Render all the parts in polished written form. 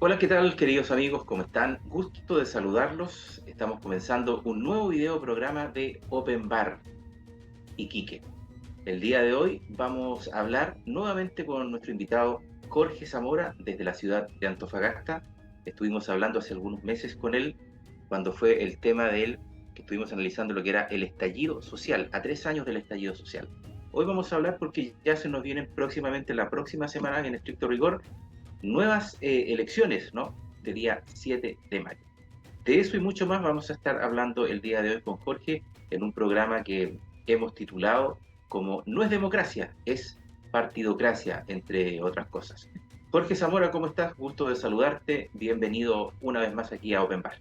Hola, ¿qué tal, queridos amigos? ¿Cómo están? Gusto de saludarlos. Estamos comenzando un nuevo video programa de Open Bar Iquique. El día de hoy vamos a hablar nuevamente con nuestro invitado Jorge Zamora desde la ciudad de Antofagasta. Estuvimos hablando hace algunos meses con él cuando fue el tema de él que estuvimos analizando lo que era el estallido social, a 3 años del estallido social. Hoy vamos a hablar porque ya se nos vienen próximamente, la próxima semana, en estricto rigor, nuevas elecciones, ¿no? De día 7 de mayo. De eso y mucho más vamos a estar hablando el día de hoy con Jorge en un programa que hemos titulado como No es democracia, es partidocracia, entre otras cosas. Jorge Zamora, ¿cómo estás? Gusto de saludarte. Bienvenido una vez más aquí a Open Bar.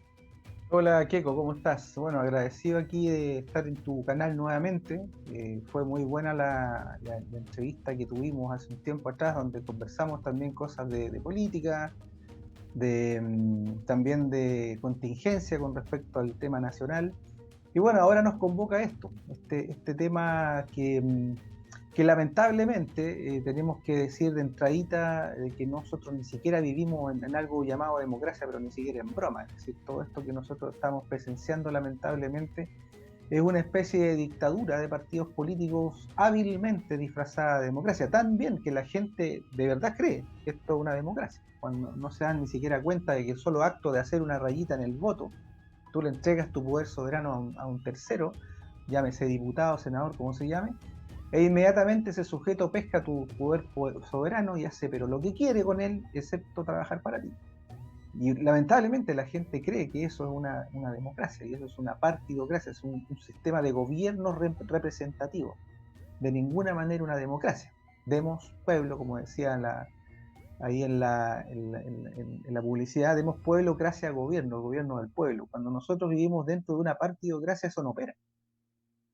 Hola Keiko, ¿cómo estás? Bueno, agradecido aquí de estar en tu canal nuevamente. Fue muy buena la entrevista que tuvimos hace un tiempo atrás, donde conversamos también cosas de política, también de contingencia con respecto al tema nacional. Y bueno, ahora nos convoca esto, este tema que lamentablemente tenemos que decir de entradita que nosotros ni siquiera vivimos en algo llamado democracia, pero ni siquiera en broma. Es decir, todo esto que nosotros estamos presenciando lamentablemente es una especie de dictadura de partidos políticos hábilmente disfrazada de democracia, tan bien que la gente de verdad cree que esto es una democracia, cuando no se dan ni siquiera cuenta de que el solo acto de hacer una rayita en el voto, tú le entregas tu poder soberano a un tercero, llámese diputado, senador, como se llame, e inmediatamente ese sujeto pesca tu poder soberano y hace pero lo que quiere con él, excepto trabajar para ti. Y lamentablemente la gente cree que eso es una democracia, y eso es una partidocracia, es un sistema de gobierno representativo. De ninguna manera una democracia. Demos pueblo, como decía ahí en la publicidad, demos pueblo, gracia, gobierno, el gobierno del pueblo. Cuando nosotros vivimos dentro de una partidocracia, eso no opera.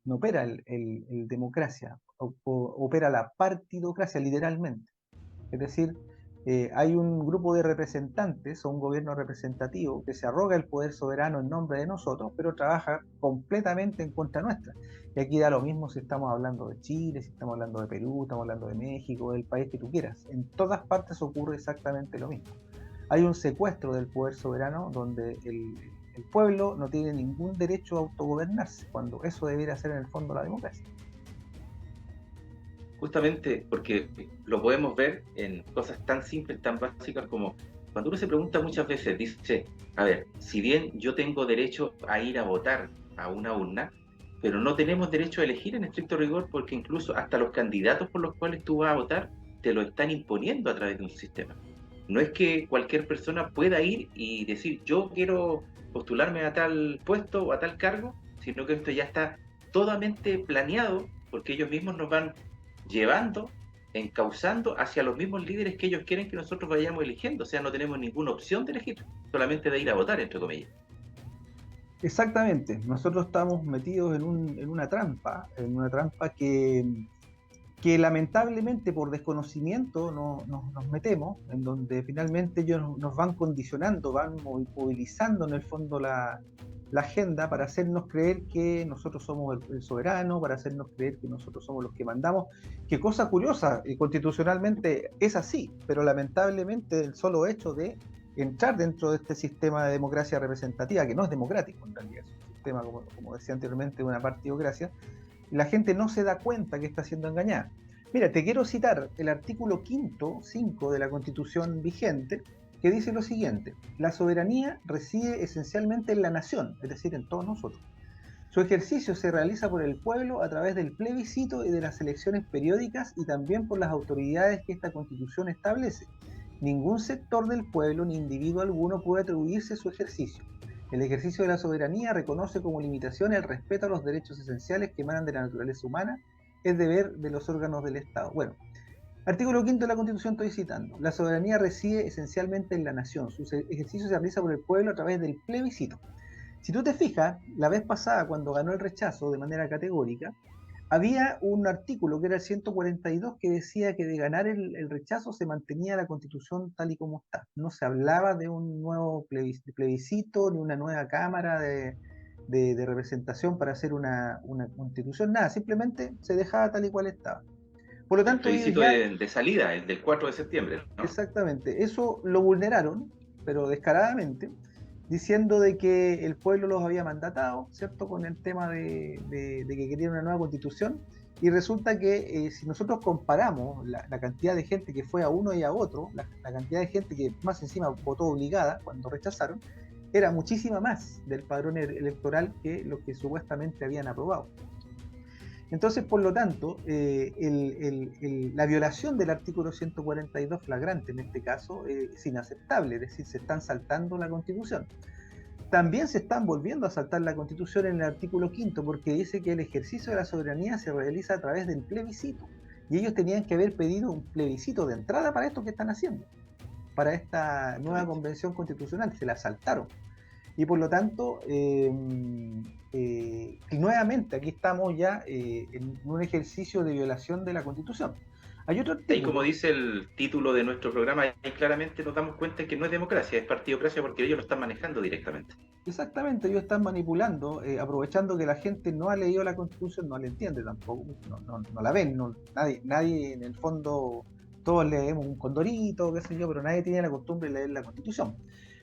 No opera el democracia, opera la partidocracia literalmente. Es decir, hay un grupo de representantes o un gobierno representativo que se arroga el poder soberano en nombre de nosotros, pero trabaja completamente en contra nuestra. Y aquí da lo mismo si estamos hablando de Chile, si estamos hablando de Perú, estamos hablando de México, del país que tú quieras. En todas partes ocurre exactamente lo mismo. Hay un secuestro del poder soberano donde el pueblo no tiene ningún derecho a autogobernarse, cuando eso debería ser en el fondo la democracia. Justamente porque lo podemos ver en cosas tan simples, tan básicas como cuando uno se pregunta muchas veces, dice, a ver, si bien yo tengo derecho a ir a votar a una urna, pero no tenemos derecho a elegir en estricto rigor porque incluso hasta los candidatos por los cuales tú vas a votar te lo están imponiendo a través de un sistema. No es que cualquier persona pueda ir y decir, yo quiero postularme a tal puesto o a tal cargo, sino que esto ya está totalmente planeado porque ellos mismos nos van llevando, encauzando hacia los mismos líderes que ellos quieren que nosotros vayamos eligiendo. O sea, no tenemos ninguna opción de elegir, solamente de ir a votar, entre comillas. Exactamente, nosotros estamos metidos en una trampa que lamentablemente por desconocimiento nos metemos, en donde finalmente ellos nos van condicionando, van movilizando en el fondo la agenda para hacernos creer que nosotros somos el soberano, para hacernos creer que nosotros somos los que mandamos. Qué cosa curiosa, constitucionalmente es así, pero lamentablemente el solo hecho de entrar dentro de este sistema de democracia representativa, que no es democrático en realidad, es un sistema, como decía anteriormente, de una partidocracia, la gente no se da cuenta que está siendo engañada. Mira, te quiero citar el artículo 5 de la Constitución vigente, que dice lo siguiente: la soberanía reside esencialmente en la nación, es decir, en todos nosotros. Su ejercicio se realiza por el pueblo a través del plebiscito y de las elecciones periódicas y también por las autoridades que esta Constitución establece. Ningún sector del pueblo ni individuo alguno puede atribuirse su ejercicio. El ejercicio de la soberanía reconoce como limitación el respeto a los derechos esenciales que emanan de la naturaleza humana, es deber de los órganos del Estado. Bueno, artículo 5 de la Constitución estoy citando. La soberanía reside esencialmente en la nación. Su ejercicio se realiza por el pueblo a través del plebiscito. Si tú te fijas, la vez pasada cuando ganó el rechazo de manera categórica, había un artículo que era el 142 que decía que de ganar el rechazo se mantenía la Constitución tal y como está. No se hablaba de un nuevo plebiscito ni una nueva Cámara de representación para hacer una Constitución, nada, simplemente se dejaba tal y cual estaba. Por lo El tanto, ellos plebiscito ya de salida, el del 4 de septiembre, ¿no? exactamente, eso lo vulneraron pero descaradamente, diciendo de que el pueblo los había mandatado, ¿cierto?, con el tema de que querían una nueva constitución, y resulta que si nosotros comparamos la cantidad de gente que fue a uno y a otro, la cantidad de gente que más encima votó obligada cuando rechazaron, era muchísima más del padrón electoral que los que supuestamente habían aprobado. Entonces, por lo tanto, la violación del artículo 142 flagrante en este caso es inaceptable, es decir, se están saltando la Constitución. También se están volviendo a saltar la Constitución en el artículo 5, porque dice que el ejercicio de la soberanía se realiza a través del plebiscito. Y ellos tenían que haber pedido un plebiscito de entrada para esto que están haciendo, para esta nueva convención constitucional, se la saltaron. Y por lo tanto, nuevamente aquí estamos ya en un ejercicio de violación de la Constitución. Hay otro artículo. Y como dice el título de nuestro programa, ahí claramente nos damos cuenta que no es democracia, es partidocracia, porque ellos lo están manejando directamente. Exactamente, ellos están manipulando, aprovechando que la gente no ha leído la Constitución, no la entiende tampoco, no la ven, nadie en el fondo, todos leemos un condorito, qué sé yo, pero nadie tiene la costumbre de leer la Constitución.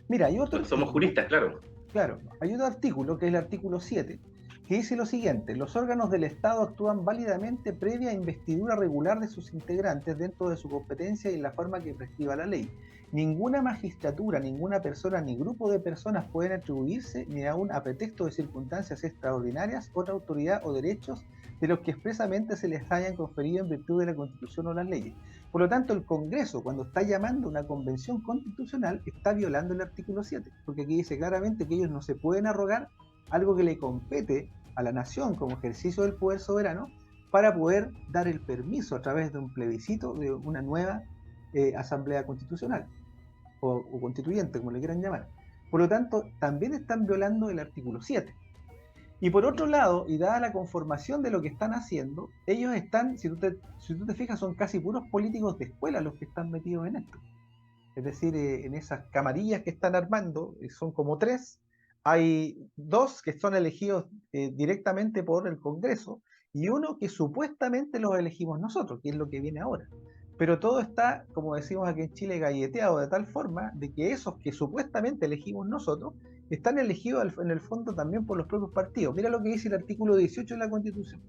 Mira, hay otro Somos juristas, claro. Claro, hay otro artículo, que es el artículo 7, que dice lo siguiente: los órganos del Estado actúan válidamente previa investidura regular de sus integrantes dentro de su competencia y en la forma que prescriba la ley. Ninguna magistratura, ninguna persona ni grupo de personas pueden atribuirse, ni aun a pretexto de circunstancias extraordinarias, otra autoridad o derechos de los que expresamente se les hayan conferido en virtud de la Constitución o las leyes. Por lo tanto, el Congreso, cuando está llamando a una convención constitucional, está violando el artículo 7, porque aquí dice claramente que ellos no se pueden arrogar algo que le compete a la nación como ejercicio del poder soberano para poder dar el permiso a través de un plebiscito de una nueva asamblea constitucional o constituyente, como le quieran llamar. Por lo tanto, también están violando el artículo 7. Y por otro lado, y dada la conformación de lo que están haciendo, ellos están, si tú te fijas, son casi puros políticos de escuela los que están metidos en esto. Es decir, en esas camarillas que están armando, son como 3, hay 2 que son elegidos directamente por el Congreso y uno que supuestamente los elegimos nosotros, que es lo que viene ahora. Pero todo está, como decimos aquí en Chile, galleteado de tal forma de que esos que supuestamente elegimos nosotros están elegidos en el fondo también por los propios partidos. Mira lo que dice el artículo 18 de la Constitución.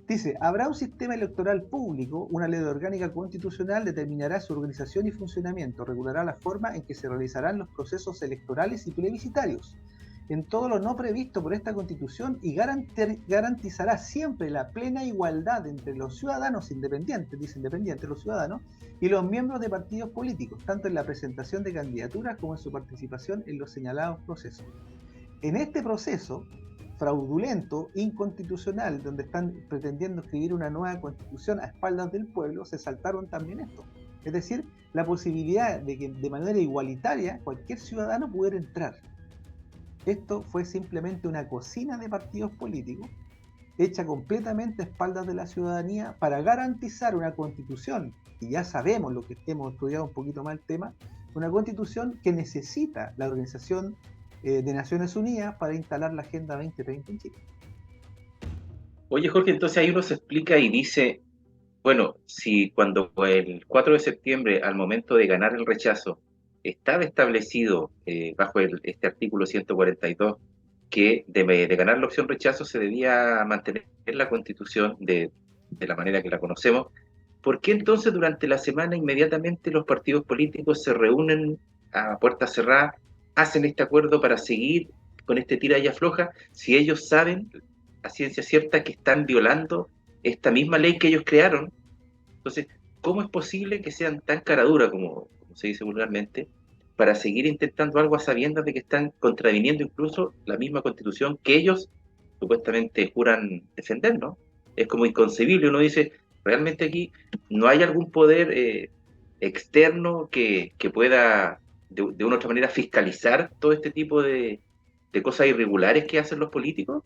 Dice: habrá un sistema electoral público, una ley orgánica constitucional determinará su organización y funcionamiento, regulará la forma en que se realizarán los procesos electorales y plebiscitarios, en todo lo no previsto por esta Constitución, y garantizará siempre la plena igualdad entre los ciudadanos independientes, dice independientes los ciudadanos, y los miembros de partidos políticos, tanto en la presentación de candidaturas como en su participación en los señalados procesos. En este proceso fraudulento, inconstitucional, donde están pretendiendo escribir una nueva constitución a espaldas del pueblo, se saltaron también esto. Es decir, la posibilidad de que de manera igualitaria cualquier ciudadano pudiera entrar. Esto fue simplemente una cocina de partidos políticos hecha completamente a espaldas de la ciudadanía para garantizar una constitución, y ya sabemos lo que hemos estudiado un poquito más el tema, una constitución que necesita la Organización de Naciones Unidas para instalar la Agenda 2030 en Chile. Oye, Jorge, entonces ahí uno se explica y dice, bueno, si cuando el 4 de septiembre, al momento de ganar el rechazo, estaba establecido bajo este artículo 142 que de ganar la opción rechazo se debía mantener la Constitución de la manera que la conocemos, ¿por qué entonces durante la semana inmediatamente los partidos políticos se reúnen a puerta cerrada, hacen este acuerdo para seguir con este tira y afloja, si ellos saben a ciencia cierta que están violando esta misma ley que ellos crearon? Entonces, ¿cómo es posible que sean tan caradura, como se dice vulgarmente, para seguir intentando algo a sabiendas de que están contraviniendo incluso la misma Constitución que ellos supuestamente juran defender, ¿no? Es como inconcebible. Uno dice, realmente aquí no hay algún poder externo que pueda de una u otra manera fiscalizar todo este tipo de cosas irregulares que hacen los políticos.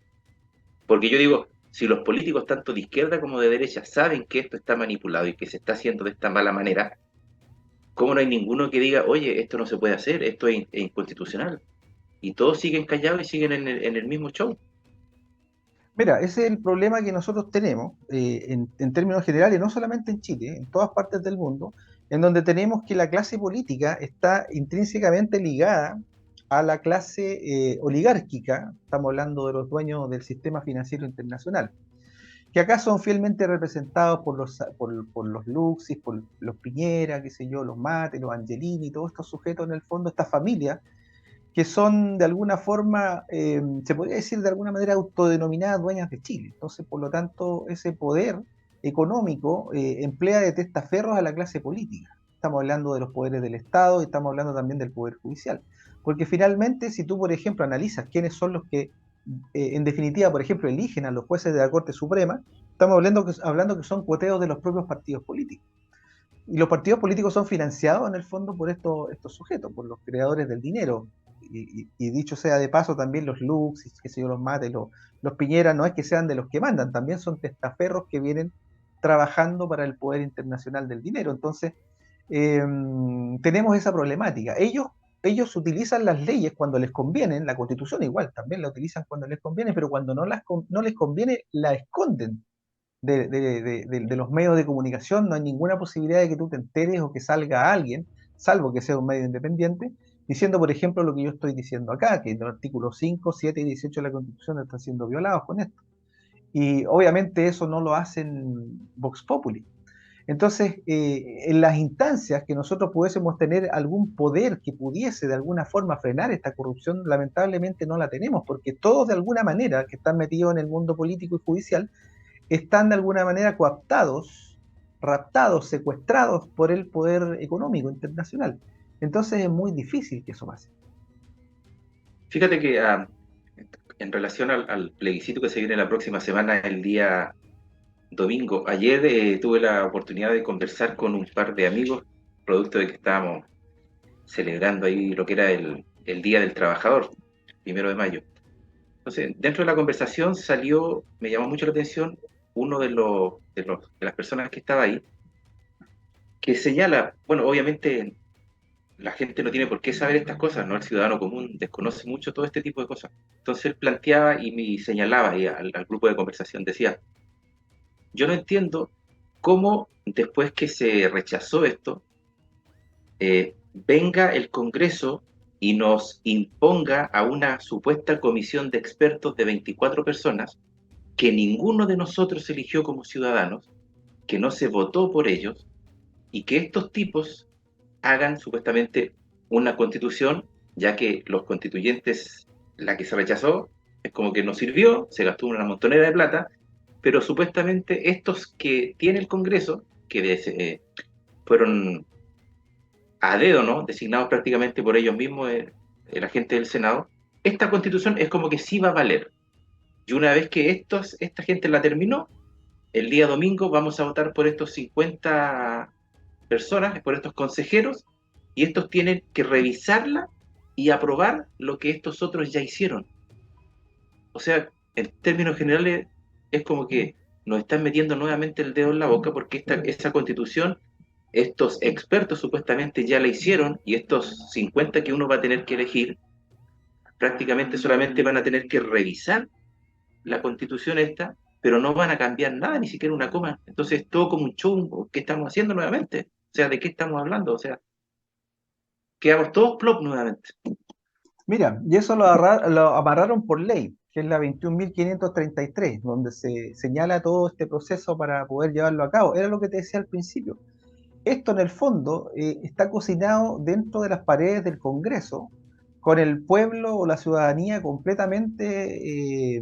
Porque yo digo, si los políticos tanto de izquierda como de derecha saben que esto está manipulado y que se está haciendo de esta mala manera, ¿cómo no hay ninguno que diga, oye, esto no se puede hacer, esto es inconstitucional? Y todos siguen callados y siguen en el mismo show. Mira, ese es el problema que nosotros tenemos en términos generales, no solamente en Chile, en todas partes del mundo, en donde tenemos que la clase política está intrínsecamente ligada a la clase oligárquica, estamos hablando de los dueños del sistema financiero internacional, que acá son fielmente representados por los Luxis, por los Piñera, qué sé yo, los Mate, los Angelini, todos estos sujetos en el fondo, esta familia, que son de alguna forma, se podría decir de alguna manera autodenominadas dueñas de Chile. Entonces, por lo tanto, ese poder económico emplea de testaferros a la clase política. Estamos hablando de los poderes del Estado y estamos hablando también del poder judicial. Porque finalmente, si tú, por ejemplo, analizas quiénes son los que, en definitiva, por ejemplo, eligen a los jueces de la Corte Suprema, estamos hablando que son cuoteos de los propios partidos políticos. Y los partidos políticos son financiados en el fondo por estos sujetos, por los creadores del dinero. Y dicho sea de paso, también los Lux, qué sé yo, los Mates, los Piñera, no es que sean de los que mandan, también son testaferros que vienen trabajando para el poder internacional del dinero. Entonces, tenemos esa problemática. Ellos utilizan las leyes cuando les conviene, la Constitución igual, también la utilizan cuando les conviene, pero cuando no les conviene, la esconden de los medios de comunicación. No hay ninguna posibilidad de que tú te enteres o que salga alguien, salvo que sea un medio independiente, diciendo, por ejemplo, lo que yo estoy diciendo acá, que los artículos 5, 7 y 18 de la Constitución están siendo violados con esto. Y obviamente eso no lo hacen Vox Populi. Entonces, en las instancias que nosotros pudiésemos tener algún poder que pudiese de alguna forma frenar esta corrupción, lamentablemente no la tenemos, porque todos de alguna manera que están metidos en el mundo político y judicial están de alguna manera coaptados, raptados, secuestrados por el poder económico internacional. Entonces es muy difícil que eso pase. Fíjate que en relación al plebiscito que se viene la próxima semana, el día domingo, ayer tuve la oportunidad de conversar con un par de amigos, producto de que estábamos celebrando ahí lo que era el Día del Trabajador, 1 de mayo. Entonces, dentro de la conversación salió, me llamó mucho la atención, uno de las personas que estaba ahí, que señala, bueno, obviamente la gente no tiene por qué saber estas cosas, ¿no? El ciudadano común desconoce mucho todo este tipo de cosas. Entonces él planteaba y me señalaba ahí al grupo de conversación, decía, yo no entiendo cómo después que se rechazó esto, venga el Congreso y nos imponga a una supuesta comisión de expertos de 24 personas que ninguno de nosotros eligió como ciudadanos, que no se votó por ellos, y que estos tipos hagan supuestamente una constitución, ya que los constituyentes, la que se rechazó, es como que no sirvió, se gastó una montonera de plata, pero supuestamente estos que tiene el Congreso, que fueron a dedo, ¿no? Designados prácticamente por ellos mismos, la gente del Senado, esta constitución es como que sí va a valer. Y una vez que esta gente la terminó, el día domingo vamos a votar por estos 50 personas, por estos consejeros, y estos tienen que revisarla y aprobar lo que estos otros ya hicieron. O sea, en términos generales, es como que nos están metiendo nuevamente el dedo en la boca porque esa constitución, estos expertos supuestamente ya la hicieron y estos 50 que uno va a tener que elegir, prácticamente solamente van a tener que revisar la constitución esta, pero no van a cambiar nada, ni siquiera una coma. Entonces, todo como un show que estamos haciendo nuevamente. O sea, ¿de qué estamos hablando? O sea, quedamos todos plop nuevamente. Mira, y eso lo amarraron por ley, que es la 21.533, donde se señala todo este proceso para poder llevarlo a cabo. Era lo que te decía al principio. Esto en el fondo está cocinado dentro de las paredes del Congreso, con el pueblo o la ciudadanía completamente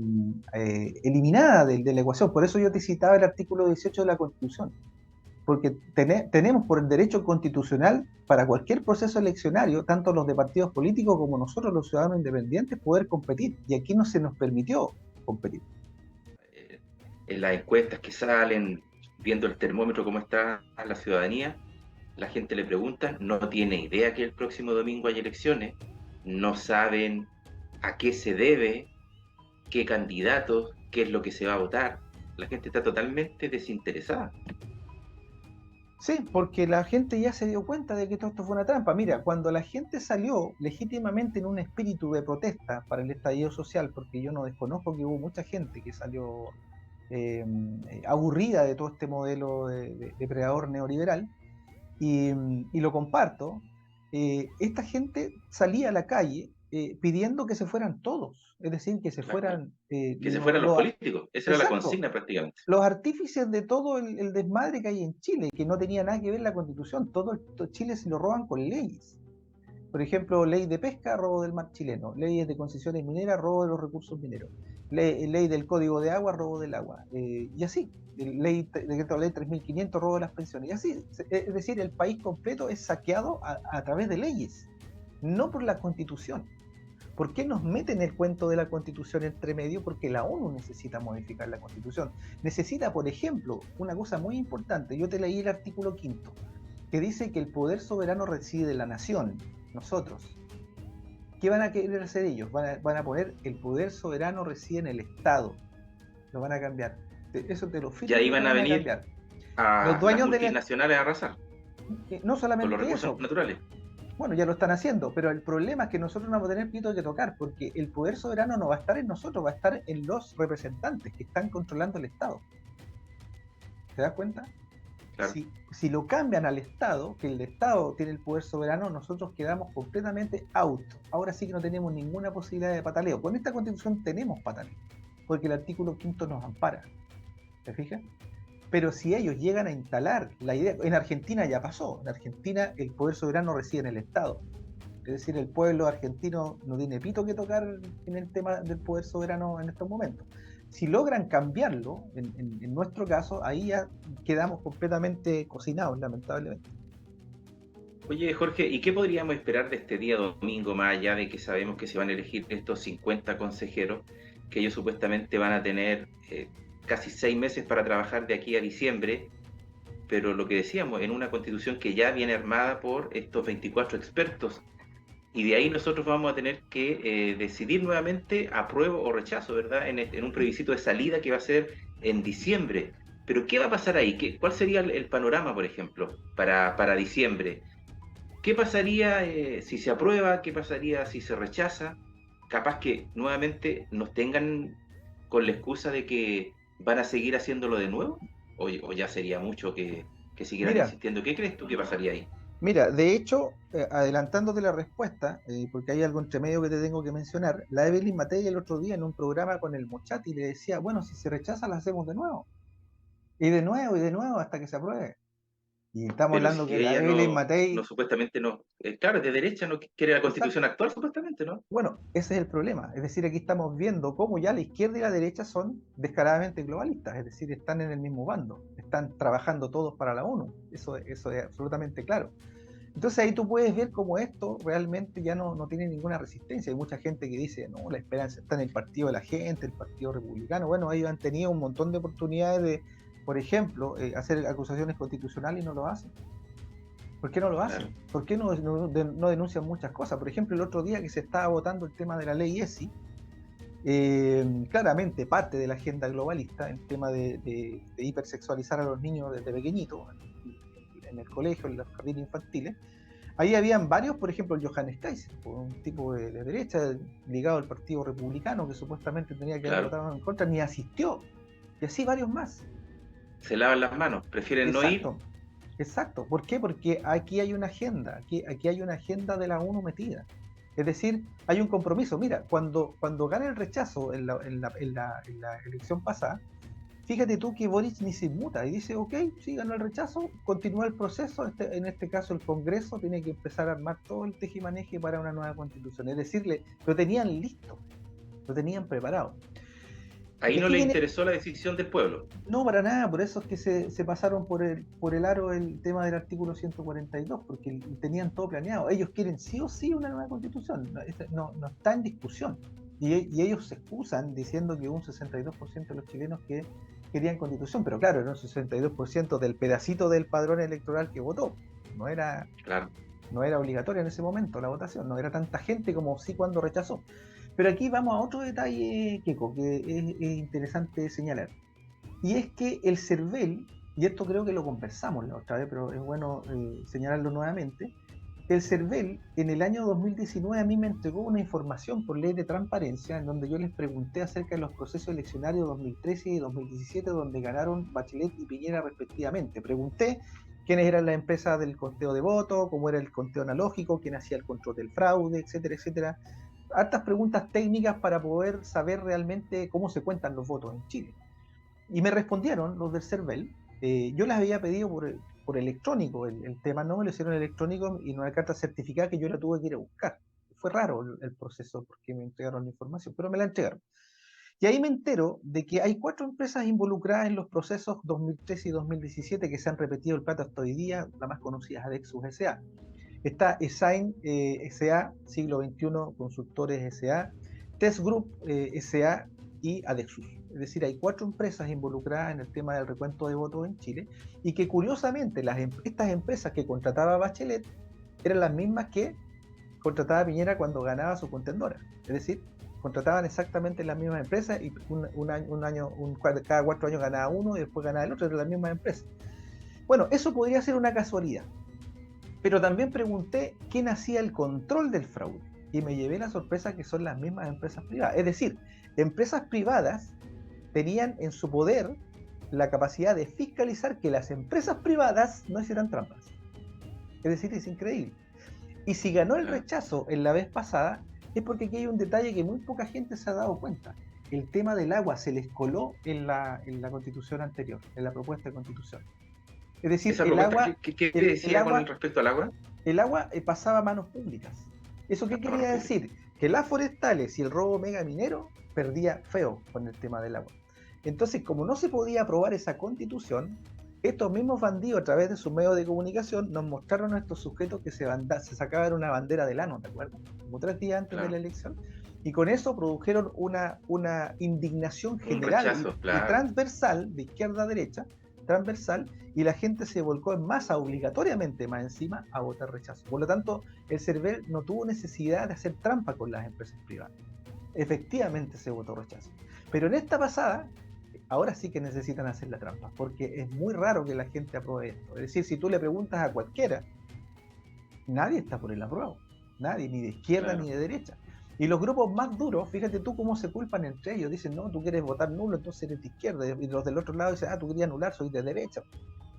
eliminada de la ecuación. Por eso yo te citaba el artículo 18 de la Constitución, porque tenemos por el derecho constitucional para cualquier proceso eleccionario, tanto los de partidos políticos como nosotros los ciudadanos independientes, poder competir, y aquí no se nos permitió competir. En las encuestas que salen, viendo el termómetro cómo está la ciudadanía, la gente le pregunta, no tiene idea que el próximo domingo hay elecciones, no saben a qué se debe, qué candidatos, qué es lo que se va a votar. La gente está totalmente desinteresada. Sí, porque la gente ya se dio cuenta de que todo esto fue una trampa. Mira, cuando la gente salió legítimamente en un espíritu de protesta para el estallido social, porque yo no desconozco que hubo mucha gente que salió aburrida de todo este modelo de depredador neoliberal, y lo comparto, esta gente salía a la calle pidiendo que se fueran todos, es decir, que se Claro. fueran Que se fueran los políticos. Esa era la exacto, consigna prácticamente. los artífices de todo el desmadre que hay en Chile, que no tenía nada que ver la Constitución, todo Chile se lo roban con leyes. Por ejemplo, ley de pesca, robo del mar chileno; leyes de concesiones mineras, robo de los recursos mineros; ley del código de agua, robo del agua, y así; decreto ley 3500, robo de las pensiones, y así. Es decir, el país completo es saqueado a través de leyes, no por la Constitución. ¿Por qué nos meten el cuento de la Constitución entre medio? Porque la ONU necesita modificar la Constitución. Necesita, por ejemplo, una cosa muy importante. Yo te leí el artículo 5, que dice que el poder soberano reside en la nación, nosotros. ¿Qué van a querer hacer ellos? Van a poner el poder soberano reside en el Estado. Lo van a cambiar. Eso te lo Y firmo ahí que lo van a van a venir cambiar. Los a las dueños de multinacionales a arrasar no con los solamente recursos eso, naturales. bueno, ya lo están haciendo, pero el problema es que nosotros no vamos a tener pito que tocar, porque el poder soberano no va a estar en nosotros, va a estar en los representantes que están controlando el Estado. ¿Te das cuenta? Claro. Si lo cambian al Estado, que el Estado tiene el poder soberano, nosotros quedamos completamente out. Ahora sí que no tenemos ninguna posibilidad de pataleo. Con esta Constitución tenemos pataleo, porque el artículo 5 nos ampara. ¿Te fijas? Pero si ellos llegan a instalar la idea, en Argentina ya pasó, en Argentina el poder soberano reside en el Estado. Es decir, el pueblo argentino no tiene pito que tocar en el tema del poder soberano en estos momentos. Si logran cambiarlo, en nuestro caso, ahí ya quedamos completamente cocinados, lamentablemente. Oye, Jorge, ¿y qué podríamos esperar de este día domingo, más allá de que sabemos que se van a elegir estos 50 consejeros, que ellos supuestamente van a tener casi 6 meses para trabajar de aquí a diciembre? Pero lo que decíamos, en una constitución que ya viene armada por estos 24 expertos, y de ahí nosotros vamos a tener que decidir nuevamente apruebo o rechazo, ¿verdad? En un plebiscito de salida que va a ser en diciembre. Pero ¿qué va a pasar ahí? ¿Cuál sería el panorama, por ejemplo, para diciembre? ¿Qué pasaría si se aprueba? ¿Qué pasaría si se rechaza? Capaz que nuevamente nos tengan con la excusa de que van a seguir haciéndolo de nuevo, o ya sería mucho que siguieran Mira, insistiendo. ¿Qué crees tú que pasaría ahí? de hecho, adelantándote la respuesta, porque hay algo entre medio que te tengo que mencionar, la Evelyn Matei el otro día en un programa con el Mochati le decía, bueno, si se rechaza, la hacemos de nuevo. Y de nuevo hasta que se apruebe. Y estamos Pero hablando si que la ella Evelyn no Matei, supuestamente no, claro, es de derecha, no quiere la constitución exacto. actual supuestamente, ¿no? Bueno, ese es el problema. Es decir, aquí estamos viendo cómo ya la izquierda y la derecha son descaradamente globalistas, es decir, están en el mismo bando, están trabajando todos para la ONU. Eso es absolutamente claro. Entonces ahí tú puedes ver cómo esto realmente ya no tiene ninguna resistencia. Hay mucha gente que dice, no, la esperanza está en el partido de la gente, el partido republicano. Bueno, ellos han tenido un montón de oportunidades de, por ejemplo, hacer acusaciones constitucionales y no lo hacen. ¿Por qué no lo hacen? Claro. ¿Por qué no denuncian muchas cosas? Por ejemplo, el otro día que se estaba votando el tema de la ley ESI, claramente parte de la agenda globalista, el tema de hipersexualizar a los niños desde pequeñitos, en el colegio, en los jardines infantiles. Ahí habían varios, por ejemplo, el Johannes Kaiser, un tipo de derecha ligado al Partido Republicano que supuestamente tenía que haber Claro. votado en contra, ni asistió. Y así varios más. Se lavan las manos, prefieren no ir. Exacto. Exacto. ¿Por qué? Porque aquí hay una agenda, aquí hay una agenda de la ONU metida. Es decir, hay un compromiso. Mira, cuando gana el rechazo en la elección pasada, fíjate tú que Boric ni se inmuta y dice, ok, sí, ganó el rechazo, continúa el proceso, en este caso el Congreso tiene que empezar a armar todo el tejimaneje para una nueva constitución. Es decir, lo tenían listo, lo tenían preparado. Ahí Y no aquí le viene, interesó la decisión del pueblo. no, para nada, por eso es que se pasaron por el aro el tema del artículo 142, porque tenían todo planeado. Ellos quieren sí o sí una nueva constitución, no está en discusión. Y ellos se excusan diciendo que un 62% de los chilenos que querían constitución, pero claro, era un 62% del pedacito del padrón electoral que votó. No era, Claro. no era obligatoria en ese momento la votación, no era tanta gente como sí cuando rechazó. Pero aquí vamos a otro detalle, Keiko, que es interesante señalar. Y es que el CERVEL, y esto creo que lo conversamos la otra vez, pero es bueno señalarlo nuevamente, el CERVEL en el año 2019 a mí me entregó una información por ley de transparencia en donde yo les pregunté acerca de los procesos eleccionarios 2013 y 2017 donde ganaron Bachelet y Piñera respectivamente. Pregunté quiénes eran las empresas del conteo de votos, cómo era el conteo analógico, quién hacía el control del fraude, etcétera, etcétera. Hartas preguntas técnicas para poder saber realmente cómo se cuentan los votos en Chile. Y me respondieron los del CERVEL. Yo las había pedido por electrónico, el tema no me lo hicieron electrónico y no hay carta certificada que yo la tuve que ir a buscar. Fue raro el proceso porque me entregaron la información, pero me la entregaron. Y ahí me entero de que hay 4 empresas involucradas en los procesos 2013 y 2017 que se han repetido el plato hasta hoy día. La más conocida es Adexus S.A. Está Esain S.A., Siglo XXI Consultores S.A., Test Group S.A. y Adexus. Es decir, hay 4 empresas involucradas en el tema del recuento de votos en Chile y que curiosamente estas empresas que contrataba Bachelet eran las mismas que contrataba Piñera cuando ganaba su contendora. Es decir, contrataban exactamente las mismas empresas y cada 4 años ganaba uno y después ganaba el otro, eran las mismas empresas. Bueno, eso podría ser una casualidad, pero también pregunté quién hacía el control del fraude y me llevé la sorpresa que son las mismas empresas privadas. Es decir, empresas privadas tenían en su poder la capacidad de fiscalizar que las empresas privadas no hicieran trampas. Es decir, es increíble. Y si ganó el rechazo en la vez pasada, es porque aquí hay un detalle que muy poca gente se ha dado cuenta. El tema del agua se les coló en la constitución anterior, en la propuesta de constitución. Es decir, ¿Esa propuesta qué decía con respecto al agua? El agua pasaba a manos públicas. ¿Eso qué quería decir? Que las forestales y el robo mega minero perdía feo con el tema del agua. Entonces, como no se podía aprobar esa constitución, estos mismos bandidos a través de sus medios de comunicación nos mostraron a estos sujetos que se sacaban una bandera del ano, ¿te acuerdas? Como 3 días antes de la elección. Y con eso produjeron una indignación general rechazo, y transversal, de izquierda a derecha, transversal, y la gente se volcó en masa obligatoriamente más encima a votar rechazo. Por lo tanto, el CERVEL no tuvo necesidad de hacer trampa con las empresas privadas. Efectivamente se votó rechazo. Pero en esta pasada, ahora sí que necesitan hacer la trampa, porque es muy raro que la gente apruebe esto. Es decir, si tú le preguntas a cualquiera, nadie está por el apruebo. Nadie, ni de izquierda ni de derecha. Y los grupos más duros, fíjate tú cómo se culpan entre ellos. Dicen, no, tú quieres votar nulo, entonces eres de izquierda. Y los del otro lado dicen, tú querías anular, soy de derecha.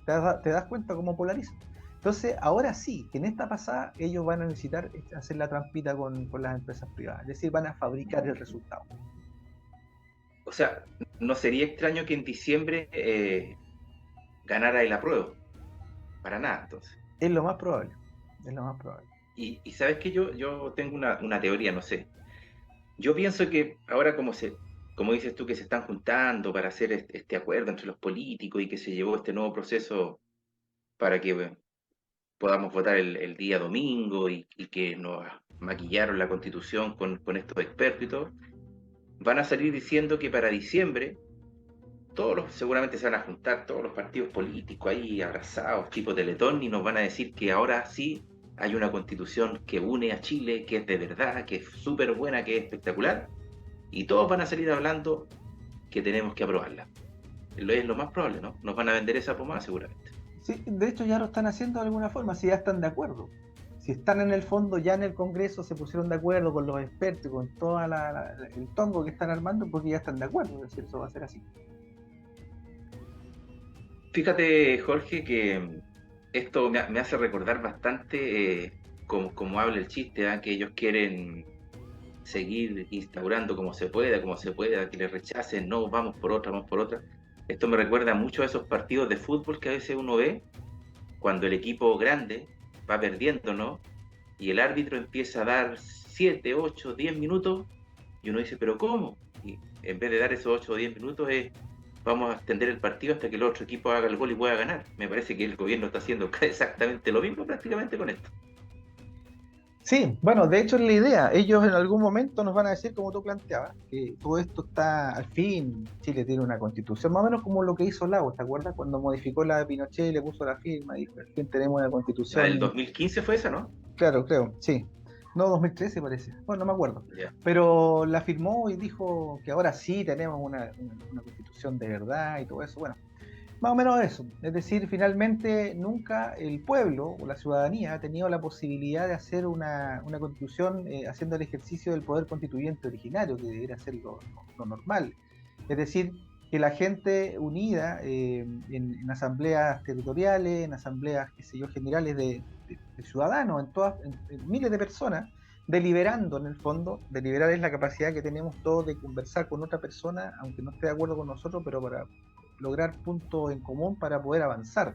¿Te das cuenta cómo polarizan? Entonces, ahora sí, que en esta pasada ellos van a necesitar hacer la trampita con las empresas privadas. Es decir, van a fabricar el resultado. O sea, no sería extraño que en diciembre ganara el apruebo. Para nada, entonces. Es lo más probable. Es lo más probable. Y sabes que yo tengo una teoría, no sé. Yo pienso que ahora como dices tú, que se están juntando para hacer este acuerdo entre los políticos y que se llevó este nuevo proceso para que podamos votar el día domingo y que nos maquillaron la constitución con estos expertos y todo, van a salir diciendo que para diciembre seguramente se van a juntar todos los partidos políticos ahí abrazados, tipo Teletón, y nos van a decir que ahora sí hay una constitución que une a Chile, que es de verdad, que es súper buena, que es espectacular, y todos van a salir hablando que tenemos que aprobarla. Es lo más probable, ¿no? Nos van a vender esa pomada seguramente. Sí, de hecho ya lo están haciendo de alguna forma, si ya están de acuerdo. Si están en el fondo, ya en el Congreso se pusieron de acuerdo con los expertos, con todo el tongo que están armando, porque ya están de acuerdo, es decir, eso va a ser así. Fíjate, Jorge, que esto me hace recordar bastante como habla el chiste, que ellos quieren seguir instaurando como se pueda, que les rechacen, no, vamos por otra. Esto me recuerda mucho a esos partidos de fútbol que a veces uno ve cuando el equipo grande va perdiendo, ¿no? Y el árbitro empieza a dar 7, 8, 10 minutos y uno dice, ¿pero cómo? Y en vez de dar esos 8 o 10 minutos vamos a extender el partido hasta que el otro equipo haga el gol y pueda ganar. Me parece que el gobierno está haciendo exactamente lo mismo prácticamente con esto. Sí, bueno, de hecho es la idea. Ellos en algún momento nos van a decir, como tú planteabas, que todo esto está, al fin, Chile tiene una constitución, más o menos como lo que hizo Lagos, ¿te acuerdas? Cuando modificó la de Pinochet y le puso la firma, y al fin tenemos una constitución. El 2015 fue esa, ¿no? Claro, creo, sí. No, 2013 parece. Bueno, no me acuerdo. Yeah. Pero la firmó y dijo que ahora sí tenemos una constitución de verdad y todo eso. Bueno, más o menos eso. Es decir, finalmente nunca el pueblo o la ciudadanía ha tenido la posibilidad de hacer una constitución haciendo el ejercicio del poder constituyente originario, que debería ser lo normal. Es decir, que la gente unida en asambleas territoriales, en asambleas, qué sé yo, generales de ciudadanos, en miles de personas, deliberando en el fondo. Deliberar es la capacidad que tenemos todos de conversar con otra persona, aunque no esté de acuerdo con nosotros, pero para lograr puntos en común para poder avanzar.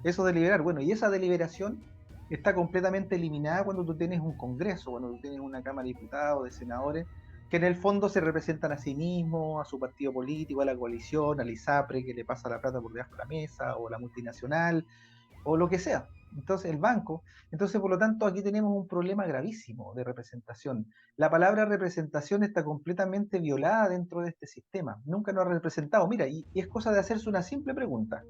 Eso de deliberar, bueno, y esa deliberación está completamente eliminada cuando tú tienes un congreso, cuando tú tienes una Cámara de Diputados, de senadores, que en el fondo se representan a sí mismos, a su partido político, a la coalición, al ISAPRE que le pasa la plata por debajo de la mesa, o la multinacional, o lo que sea. Entonces, el banco. Entonces, por lo tanto, aquí tenemos un problema gravísimo de representación. La palabra representación está completamente violada dentro de este sistema. Nunca nos ha representado. Mira, y es cosa de hacerse una simple pregunta.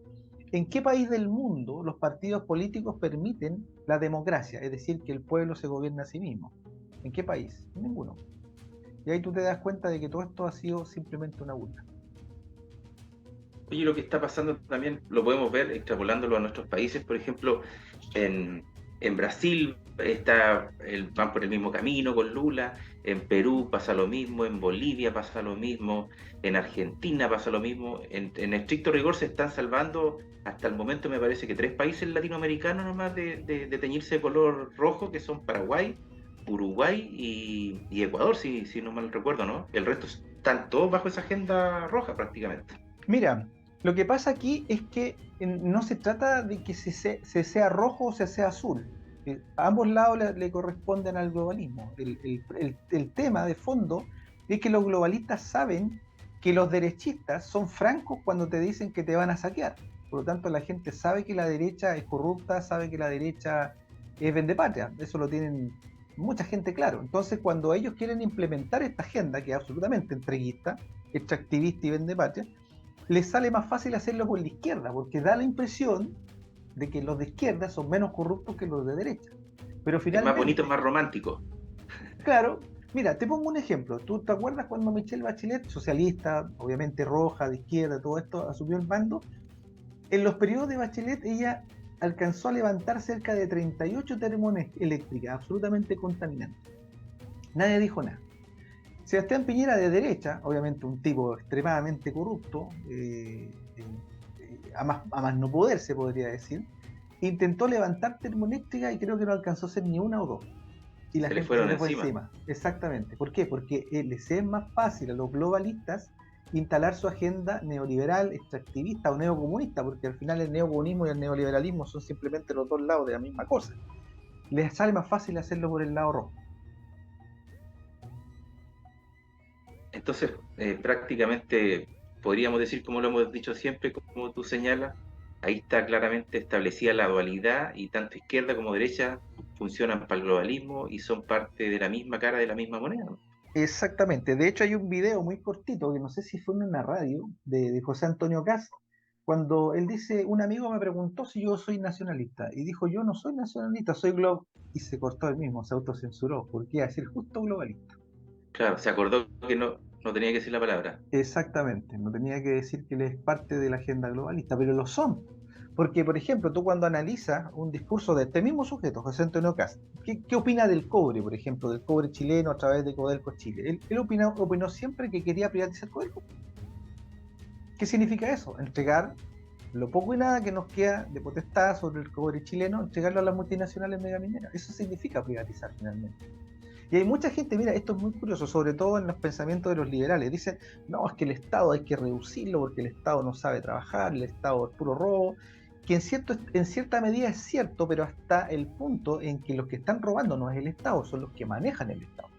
¿En qué país del mundo los partidos políticos permiten la democracia? Es decir, que el pueblo se gobierna a sí mismo. ¿En qué país? En ninguno. Y ahí tú te das cuenta de que todo esto ha sido simplemente una burla. Oye, lo que está pasando también lo podemos ver extrapolándolo a nuestros países, por ejemplo, en Brasil van por el mismo camino con Lula, en Perú pasa lo mismo, en Bolivia pasa lo mismo, en Argentina pasa lo mismo, en estricto rigor se están salvando hasta el momento me parece que 3 países latinoamericanos nomás de teñirse de color rojo, que son Paraguay, Uruguay y Ecuador, si no mal recuerdo, ¿no? El resto están todos bajo esa agenda roja prácticamente. Mira, lo que pasa aquí es que no se trata de que se sea rojo o se sea azul. A ambos lados le corresponden al globalismo. El tema de fondo es que los globalistas saben que los derechistas son francos cuando te dicen que te van a saquear. Por lo tanto, la gente sabe que la derecha es corrupta, sabe que la derecha es vendepatria. Eso lo tienen mucha gente claro. Entonces, cuando ellos quieren implementar esta agenda, que es absolutamente entreguista, extractivista y vendepatria, les sale más fácil hacerlo con la izquierda, porque da la impresión de que los de izquierda son menos corruptos que los de derecha. Pero finalmente, es más bonito, es más romántico. Claro, mira, te pongo un ejemplo. ¿Tú te acuerdas cuando Michelle Bachelet, socialista, obviamente roja, de izquierda, todo esto, asumió el mando? En los periodos de Bachelet, ella alcanzó a levantar cerca de 38 termoeléctricas, absolutamente contaminantes. Nadie dijo nada. Sebastián Piñera, de derecha, obviamente un tipo extremadamente corrupto, a más no poder se podría decir, intentó levantar termoeléctrica y creo que no alcanzó a ser ni una o dos. Y la gente se le fue encima. Exactamente. ¿Por qué? Porque les es más fácil a los globalistas instalar su agenda neoliberal, extractivista o neocomunista, porque al final el neocomunismo y el neoliberalismo son simplemente los dos lados de la misma cosa. Les sale más fácil hacerlo por el lado rojo. Entonces, prácticamente podríamos decir, como lo hemos dicho siempre, como tú señalas, ahí está claramente establecida la dualidad y tanto izquierda como derecha funcionan para el globalismo y son parte de la misma cara de la misma moneda, ¿no? Exactamente. De hecho, hay un video muy cortito, que no sé si fue en una radio, de José Antonio Caz, cuando él dice, un amigo me preguntó si yo soy nacionalista, y dijo, yo no soy nacionalista, soy y se cortó él mismo, se autocensuró, porque iba a decir justo globalista. Claro, se acordó que no tenía que decir la palabra. Exactamente, no tenía que decir que él es parte de la agenda globalista, pero lo son. Porque, por ejemplo, tú cuando analizas un discurso de este mismo sujeto, José Antonio Cast, ¿qué opina del cobre, por ejemplo, del cobre chileno a través de Codelco Chile? Él opinó siempre que quería privatizar Codelco. ¿Qué significa eso? Entregar lo poco y nada que nos queda de potestad sobre el cobre chileno, entregarlo a las multinacionales megamineras. Eso significa privatizar finalmente. Y hay mucha gente, mira, esto es muy curioso, sobre todo en los pensamientos de los liberales. Dicen, no, es que el Estado hay que reducirlo porque el Estado no sabe trabajar, el Estado es puro robo. Que en cierta medida es cierto, pero hasta el punto en que los que están robando no es el Estado, son los que manejan el Estado.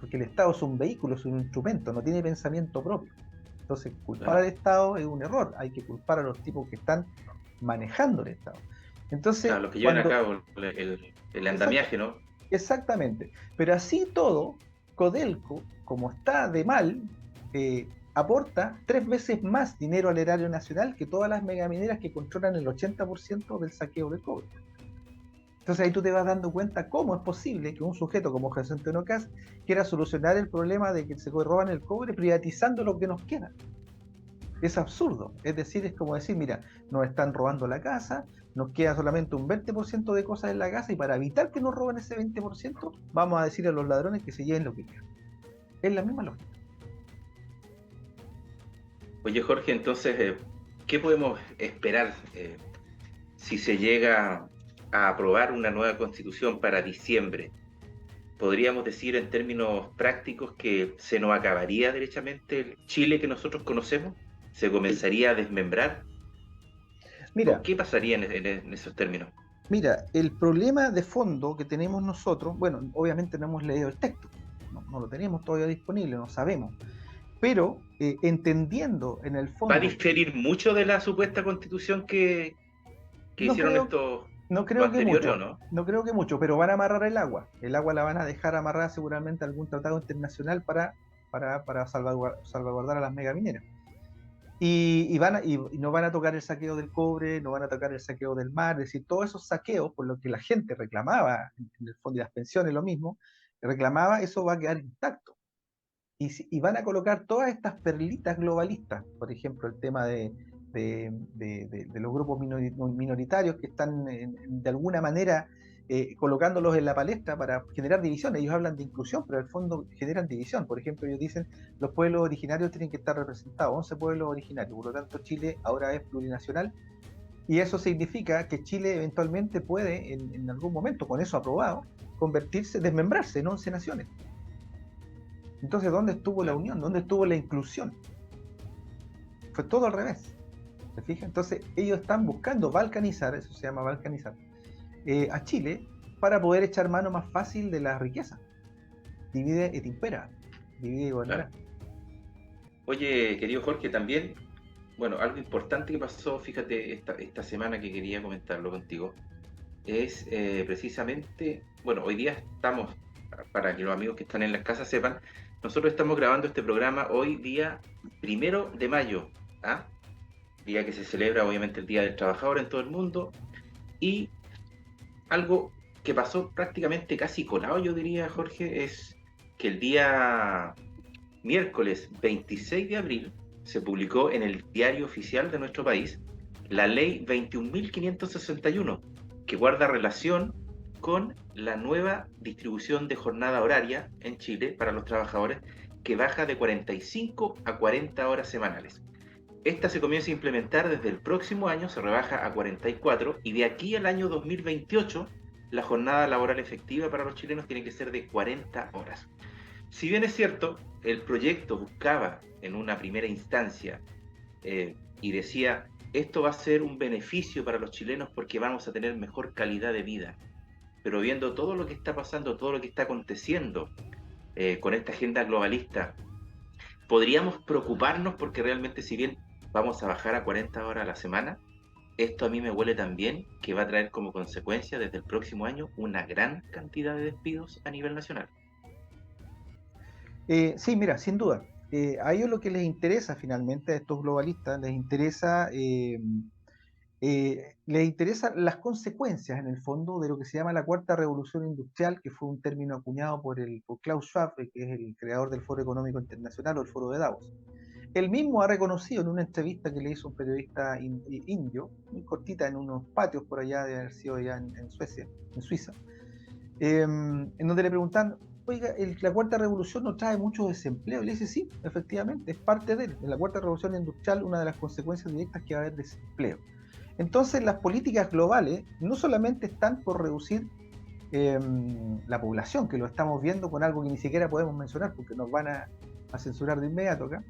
Porque el Estado es un vehículo, es un instrumento, no tiene pensamiento propio. Entonces, culpar al Estado es un error, hay que culpar a los tipos que están manejando el Estado. Entonces, los que llevan a cabo el andamiaje, ¿no? Exactamente. Pero así todo, Codelco, como está de mal, aporta 3 veces más dinero al erario nacional que todas las megamineras que controlan el 80% del saqueo del cobre. Entonces ahí tú te vas dando cuenta cómo es posible que un sujeto como José Antonio Caz quiera solucionar el problema de que se roban el cobre privatizando lo que nos queda. Es absurdo. Es decir, es como decir, mira, nos están robando la casa, nos queda solamente un 20% de cosas en la casa y para evitar que nos roben ese 20%, vamos a decir a los ladrones que se lleven lo que quieran. Es la misma lógica. Oye, Jorge, entonces, ¿qué podemos esperar si se llega a aprobar una nueva constitución para diciembre? ¿Podríamos decir en términos prácticos que se nos acabaría derechamente el Chile que nosotros conocemos? ¿Se comenzaría a desmembrar? ¿O Mira, qué pasaría en esos términos? mira, el problema de fondo que tenemos nosotros, bueno, obviamente no hemos leído el texto, no lo tenemos todavía disponible, no sabemos, pero entendiendo en el ¿Va a fondo que diferir mucho de la supuesta constitución que no hicieron creo, estos, no los creo que anteriores o mucho, no? no creo que mucho, pero van a amarrar el agua la van a dejar amarrada seguramente a algún tratado internacional para salvaguardar a las megamineras. Y no van a tocar el saqueo del cobre, no van a tocar el saqueo del mar, es decir, todos esos saqueos por lo que la gente reclamaba, en el fondo, y las pensiones lo mismo, reclamaba, eso va a quedar intacto. Y van a colocar todas estas perlitas globalistas, por ejemplo, el tema de los grupos minoritarios que están de alguna manera colocándolos en la palestra para generar división. Ellos hablan de inclusión, pero en el fondo generan división. Por ejemplo, ellos dicen los pueblos originarios tienen que estar representados, 11 pueblos originarios, por lo tanto Chile ahora es plurinacional y eso significa que Chile eventualmente puede, en algún momento, con eso aprobado, convertirse, desmembrarse en 11 naciones. Entonces, ¿dónde estuvo la Claro. unión? ¿Dónde estuvo la inclusión? Fue todo al revés. ¿Se fija? Entonces, ellos están buscando balcanizar, eso se llama balcanizar, a Chile para poder echar mano más fácil de la riqueza. Divide et impera, divide y Claro. gobernará. Oye, querido Jorge, también, bueno, algo importante que pasó, fíjate, esta semana que quería comentarlo contigo, es precisamente, bueno, hoy día estamos, para que los amigos que están en las casas sepan, nosotros estamos grabando este programa hoy día 1 de mayo, ¿ah? Día que se celebra obviamente el Día del Trabajador en todo el mundo, y algo que pasó prácticamente casi colado, yo diría, Jorge, es que el día miércoles 26 de abril se publicó en el diario oficial de nuestro país la ley 21.561, que guarda relación con la nueva distribución de jornada horaria en Chile para los trabajadores, que baja de 45 a 40 horas semanales. Esta se comienza a implementar desde el próximo año, se rebaja a 44, y de aquí al año 2028 la jornada laboral efectiva para los chilenos tiene que ser de 40 horas. Si bien es cierto, el proyecto buscaba en una primera instancia y decía, esto va a ser un beneficio para los chilenos porque vamos a tener mejor calidad de vida, pero viendo todo lo que está pasando, todo lo que está aconteciendo con esta agenda globalista, podríamos preocuparnos porque realmente si bien vamos a bajar a 40 horas a la semana, esto a mí me huele también que va a traer como consecuencia desde el próximo año una gran cantidad de despidos a nivel nacional. Sí, mira, sin duda. A ellos lo que les interesa finalmente, a estos globalistas, les interesa las consecuencias en el fondo de lo que se llama la cuarta revolución industrial, que fue un término acuñado por Klaus Schwab, que es el creador del Foro Económico Internacional o el Foro de Davos. Él mismo ha reconocido en una entrevista que le hizo un periodista indio, muy cortita, en unos patios por allá, de haber sido allá en Suecia, en Suiza, en donde le preguntan, oiga, la cuarta revolución nos trae mucho desempleo. Y le dice, sí, efectivamente, es parte de él. En la cuarta revolución industrial, una de las consecuencias directas es que va a haber desempleo. Entonces, las políticas globales no solamente están por reducir la población, que lo estamos viendo con algo que ni siquiera podemos mencionar porque nos van a censurar de inmediato acá,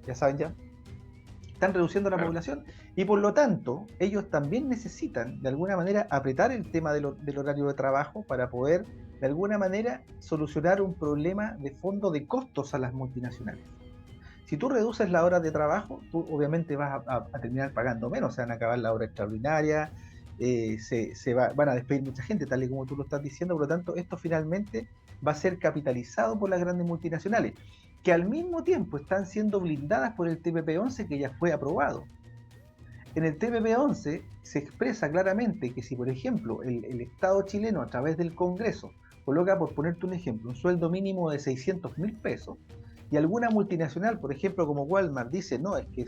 ya saben ya, están reduciendo la Claro. población y por lo tanto ellos también necesitan de alguna manera apretar el tema del horario de trabajo para poder de alguna manera solucionar un problema de fondo de costos a las multinacionales. Si tú reduces la hora de trabajo, tú obviamente vas a terminar pagando menos, se van a acabar la hora extraordinaria, van a despedir mucha gente, tal y como tú lo estás diciendo, por lo tanto, esto finalmente va a ser capitalizado por las grandes multinacionales, que al mismo tiempo están siendo blindadas por el TPP-11 que ya fue aprobado. En el TPP-11 se expresa claramente que si, por ejemplo, el Estado chileno a través del Congreso coloca, por ponerte un ejemplo, un sueldo mínimo de 600.000 pesos, y alguna multinacional, por ejemplo, como Walmart, dice, no, es que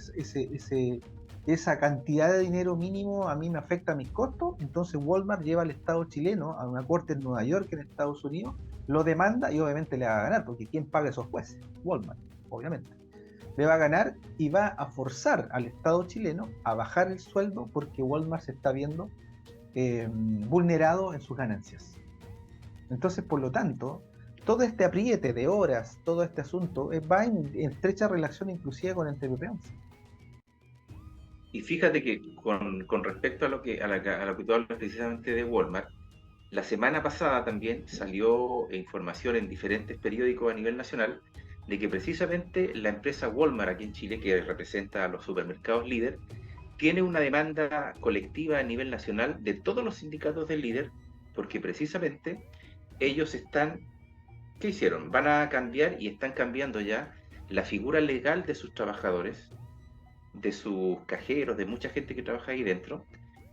esa cantidad de dinero mínimo a mí me afecta a mis costos, entonces Walmart lleva al Estado chileno a una corte en Nueva York, en Estados Unidos, lo demanda y obviamente le va a ganar, porque ¿quién paga esos jueces? Walmart, obviamente. le va a ganar y va a forzar al Estado chileno a bajar el sueldo porque Walmart se está viendo vulnerado en sus ganancias. Entonces, por lo tanto, todo este apriete de horas, todo este asunto, va en estrecha relación inclusive con el TPP-11. Y fíjate que con respecto a lo que, a lo que tú hablas precisamente de Walmart, la semana pasada también salió información en diferentes periódicos a nivel nacional de que precisamente la empresa Walmart aquí en Chile, que representa a los supermercados líder, tiene una demanda colectiva a nivel nacional de todos los sindicatos del líder, porque precisamente ellos están, ¿qué hicieron? Van a cambiar y están cambiando ya la figura legal de sus trabajadores, de sus cajeros, de mucha gente que trabaja ahí dentro,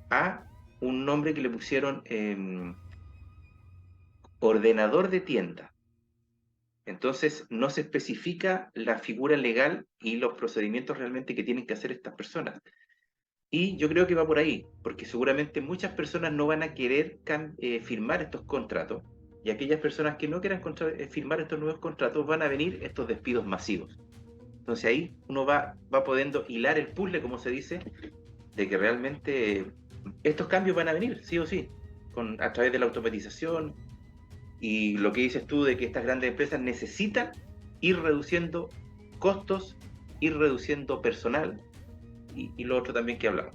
a un nombre que le pusieron ordenador de tienda. Entonces no se especifica la figura legal y los procedimientos realmente que tienen que hacer estas personas. Y yo creo que va por ahí, porque seguramente muchas personas no van a querer firmar estos contratos, y aquellas personas que no quieran firmar estos nuevos contratos van a venir estos despidos masivos. Entonces ahí uno va pudiendo hilar el puzzle, como se dice, de que realmente estos cambios van a venir, sí o sí, a través de la automatización, y lo que dices tú de que estas grandes empresas necesitan ir reduciendo costos, ir reduciendo personal, y lo otro también que hablamos.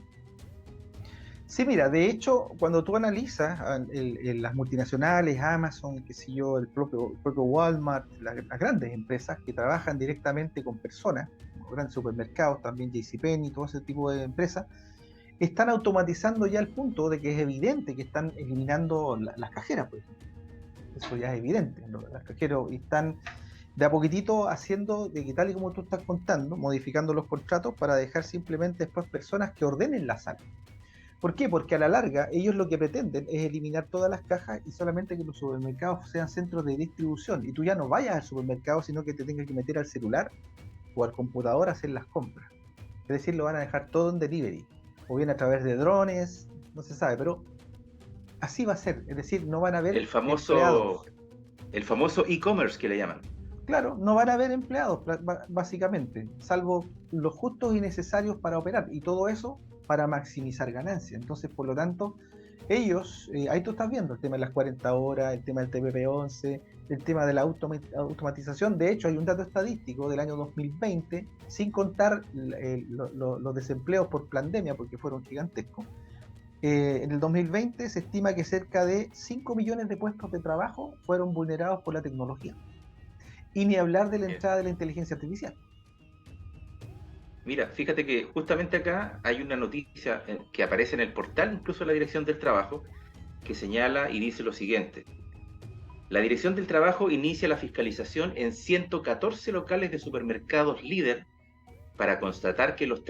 Sí, mira, de hecho, cuando tú analizas las multinacionales, Amazon, qué sé yo, el propio Walmart, las grandes empresas que trabajan directamente con personas, los grandes supermercados, también JCPenney, todo ese tipo de empresas, están automatizando ya al punto de que es evidente que están eliminando las cajeras, por ejemplo. Eso ya es evidente. Las cajeras están de a poquitito haciendo, de que tal y como tú estás contando, modificando los contratos para dejar simplemente después personas que ordenen la sala. ¿Por qué? Porque a la larga ellos lo que pretenden es eliminar todas las cajas y solamente que los supermercados sean centros de distribución y tú ya no vayas al supermercado, sino que te tengas que meter al celular o al computador a hacer las compras. Es decir, lo van a dejar todo en delivery o bien a través de drones, no se sabe, pero así va a ser. Es decir, no van a haber empleados. El famoso e-commerce que le llaman. Claro, no van a haber empleados básicamente, salvo los justos y necesarios para operar, y todo eso para maximizar ganancias. Entonces, por lo tanto, ellos, ahí tú estás viendo el tema de las 40 horas, el tema del TPP-11, el tema de la automatización. De hecho, hay un dato estadístico del año 2020, sin contar los desempleos por pandemia, porque fueron gigantescos. En el 2020 se estima que cerca de 5 millones de puestos de trabajo fueron vulnerados por la tecnología. Y ni hablar de la entrada de la inteligencia artificial. Mira, fíjate que justamente acá hay una noticia que aparece en el portal, incluso de la Dirección del Trabajo, que señala y dice lo siguiente. La Dirección del Trabajo inicia la fiscalización en 114 locales de supermercados líder para constatar que los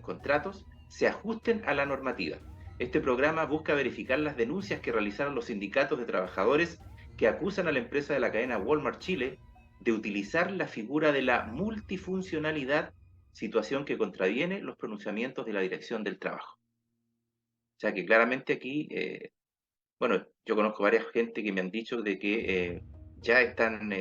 contratos, se ajusten a la normativa. Este programa busca verificar las denuncias que realizaron los sindicatos de trabajadores que acusan a la empresa de la cadena Walmart Chile de utilizar la figura de la multifuncionalidad, situación que contraviene los pronunciamientos de la Dirección del Trabajo. O sea que claramente aquí, bueno, yo conozco varias gente que me han dicho de que ya están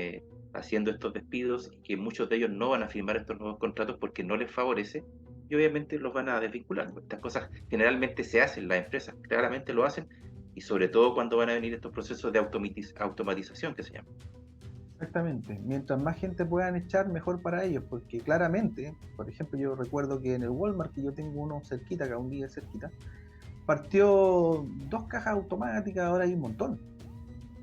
haciendo estos despidos y que muchos de ellos no van a firmar estos nuevos contratos porque no les favorece, y obviamente los van a desvincular. Estas cosas generalmente se hacen, las empresas claramente lo hacen, y sobre todo cuando van a venir estos procesos de automatización que se llaman. Exactamente. Mientras más gente puedan echar, mejor para ellos, porque claramente, por ejemplo, yo recuerdo que en el Walmart, que yo tengo uno cerquita, acá un día cerquita, partió 2 cajas automáticas, ahora hay un montón.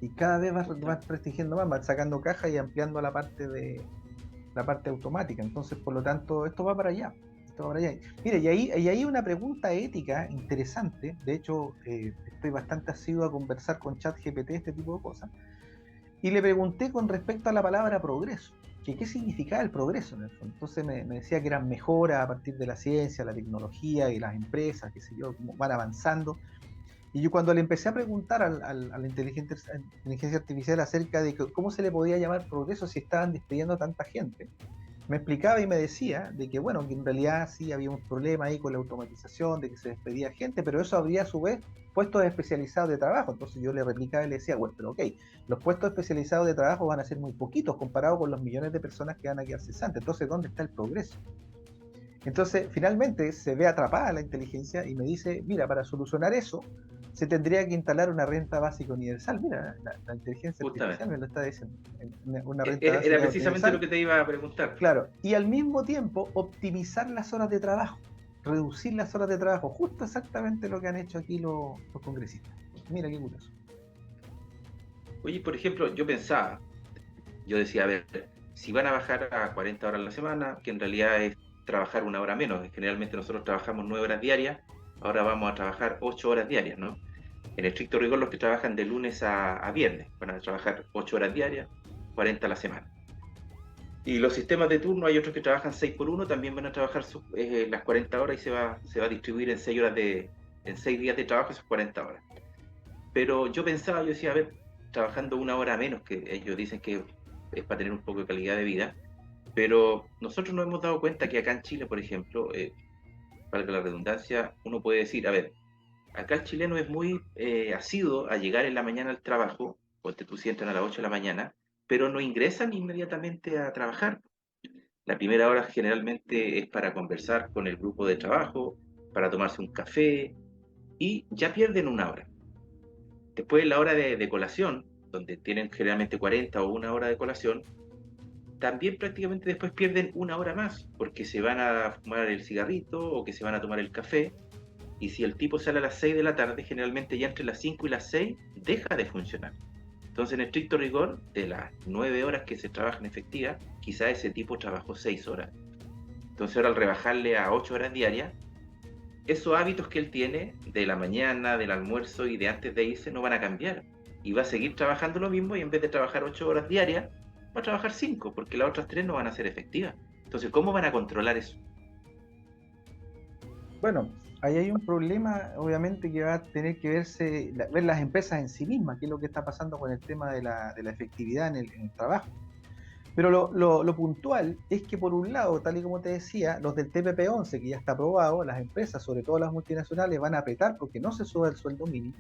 Y cada vez va prestigiando más, va sacando cajas y ampliando la parte automática. Entonces, por lo tanto, esto va para allá. Mira, y ahí hay una pregunta ética interesante. De hecho, estoy bastante asiduo a conversar con ChatGPT, este tipo de cosas. Y le pregunté con respecto a la palabra progreso, que qué significaba el progreso en el fondo. Entonces me decía que eran mejoras a partir de la ciencia, la tecnología y las empresas, qué sé yo, cómo van avanzando. Y yo cuando le empecé a preguntar a la inteligencia artificial acerca de cómo se le podía llamar progreso si estaban despidiendo a tanta gente, me explicaba y me decía de que, bueno, que en realidad sí había un problema ahí con la automatización, de que se despedía gente, pero eso habría a su vez puestos especializados de trabajo. Entonces yo le replicaba y le decía, bueno, pero ok, los puestos especializados de trabajo van a ser muy poquitos comparados con los millones de personas que van a quedar cesantes. Entonces, ¿dónde está el progreso? Entonces, finalmente se ve atrapada la inteligencia y me dice, mira, para solucionar eso, se tendría que instalar una renta básica universal. Mira, la inteligencia artificial Justamente. me lo está diciendo. Una renta Era básica precisamente lo universal. que te iba a preguntar. Claro, y al mismo tiempo optimizar las horas de trabajo, reducir las horas de trabajo, justo exactamente lo que han hecho aquí los congresistas. Mira qué curioso. Oye, por ejemplo, yo decía, a ver, si van a bajar a 40 horas a la semana, que en realidad es trabajar una hora menos, generalmente nosotros trabajamos 9 horas diarias, ahora vamos a trabajar 8 horas diarias, ¿no? En estricto rigor, los que trabajan de lunes a viernes van a trabajar 8 horas diarias, 40 a la semana. Y los sistemas de turno, hay otros que trabajan 6 por 1, también van a trabajar las 40 horas y se va a distribuir en 6 horas en 6 días de trabajo esas 40 horas. Pero yo decía, a ver, trabajando una hora menos, que ellos dicen que es para tener un poco de calidad de vida, pero nosotros nos hemos dado cuenta que acá en Chile, por ejemplo, para que la redundancia, uno puede decir, a ver, acá el chileno es muy asiduo a llegar en la mañana al trabajo, ponte tú si entran a las 8 de la mañana, pero no ingresan inmediatamente a trabajar. La primera hora generalmente es para conversar con el grupo de trabajo, para tomarse un café y ya pierden una hora. Después la hora de colación, donde tienen generalmente 40 o una hora de colación, también prácticamente después pierden una hora más, porque se van a fumar el cigarrito o que se van a tomar el café, y si el tipo sale a las 6 de la tarde, generalmente ya entre las 5 y las 6 deja de funcionar. Entonces, en estricto rigor, de las 9 horas que se trabajan efectivas, quizá ese tipo trabajó 6 horas. Entonces, ahora al rebajarle a 8 horas diarias, esos hábitos que él tiene de la mañana, del almuerzo y de antes de irse no van a cambiar. Y va a seguir trabajando lo mismo y en vez de trabajar 8 horas diarias, va a trabajar 5 porque las otras 3 no van a ser efectivas. Entonces, ¿cómo van a controlar eso? Bueno, ahí hay un problema, obviamente, que va a tener que ver las empresas en sí mismas, qué es lo que está pasando con el tema de la efectividad en el trabajo. Pero lo puntual es que, por un lado, tal y como te decía, los del TPP-11, que ya está aprobado, las empresas, sobre todo las multinacionales, van a apretar porque no se sube el sueldo mínimo,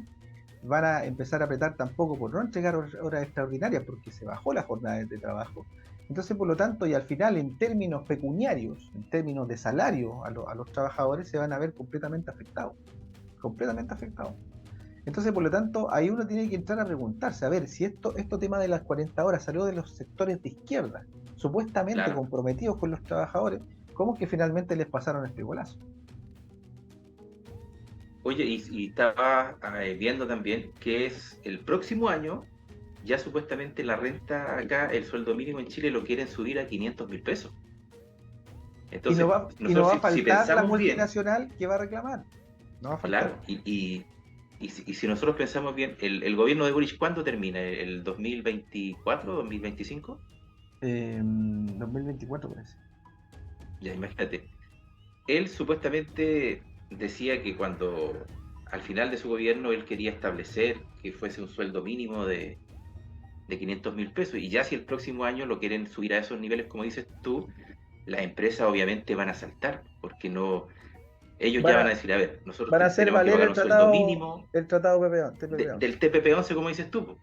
van a empezar a apretar tampoco por no entregar horas extraordinarias porque se bajó la jornada de trabajo. Entonces, por lo tanto, y al final, en términos pecuniarios, en términos de salario a los trabajadores, se van a ver completamente afectados. Completamente afectados. Entonces, por lo tanto, ahí uno tiene que entrar a preguntarse, a ver, si esto tema de las 40 horas salió de los sectores de izquierda, supuestamente Claro. comprometidos con los trabajadores, ¿cómo que finalmente les pasaron este golazo? Oye, y estaba viendo también que es el próximo año, ya supuestamente la renta acá, el sueldo mínimo en Chile lo quieren subir a 500.000 pesos. Y no Entonces, va, y no nosotros va a si faltar la pensamos bien, multinacional que va a reclamar, no va a faltar. claro, y si nosotros pensamos bien, el gobierno de Boric, ¿cuándo termina? ¿El 2024, 2025? 2024 parece. Ya, imagínate. Él supuestamente decía que cuando al final de su gobierno él quería establecer que fuese un sueldo mínimo de 500.000 pesos y ya si el próximo año lo quieren subir a esos niveles, como dices tú, las empresas obviamente van a saltar, porque no, ellos Van ya a, van a decir, a ver, nosotros van a hacer tenemos que valer pagar un sueldo mínimo el tratado TPP-11. del TPP-11, como dices tú.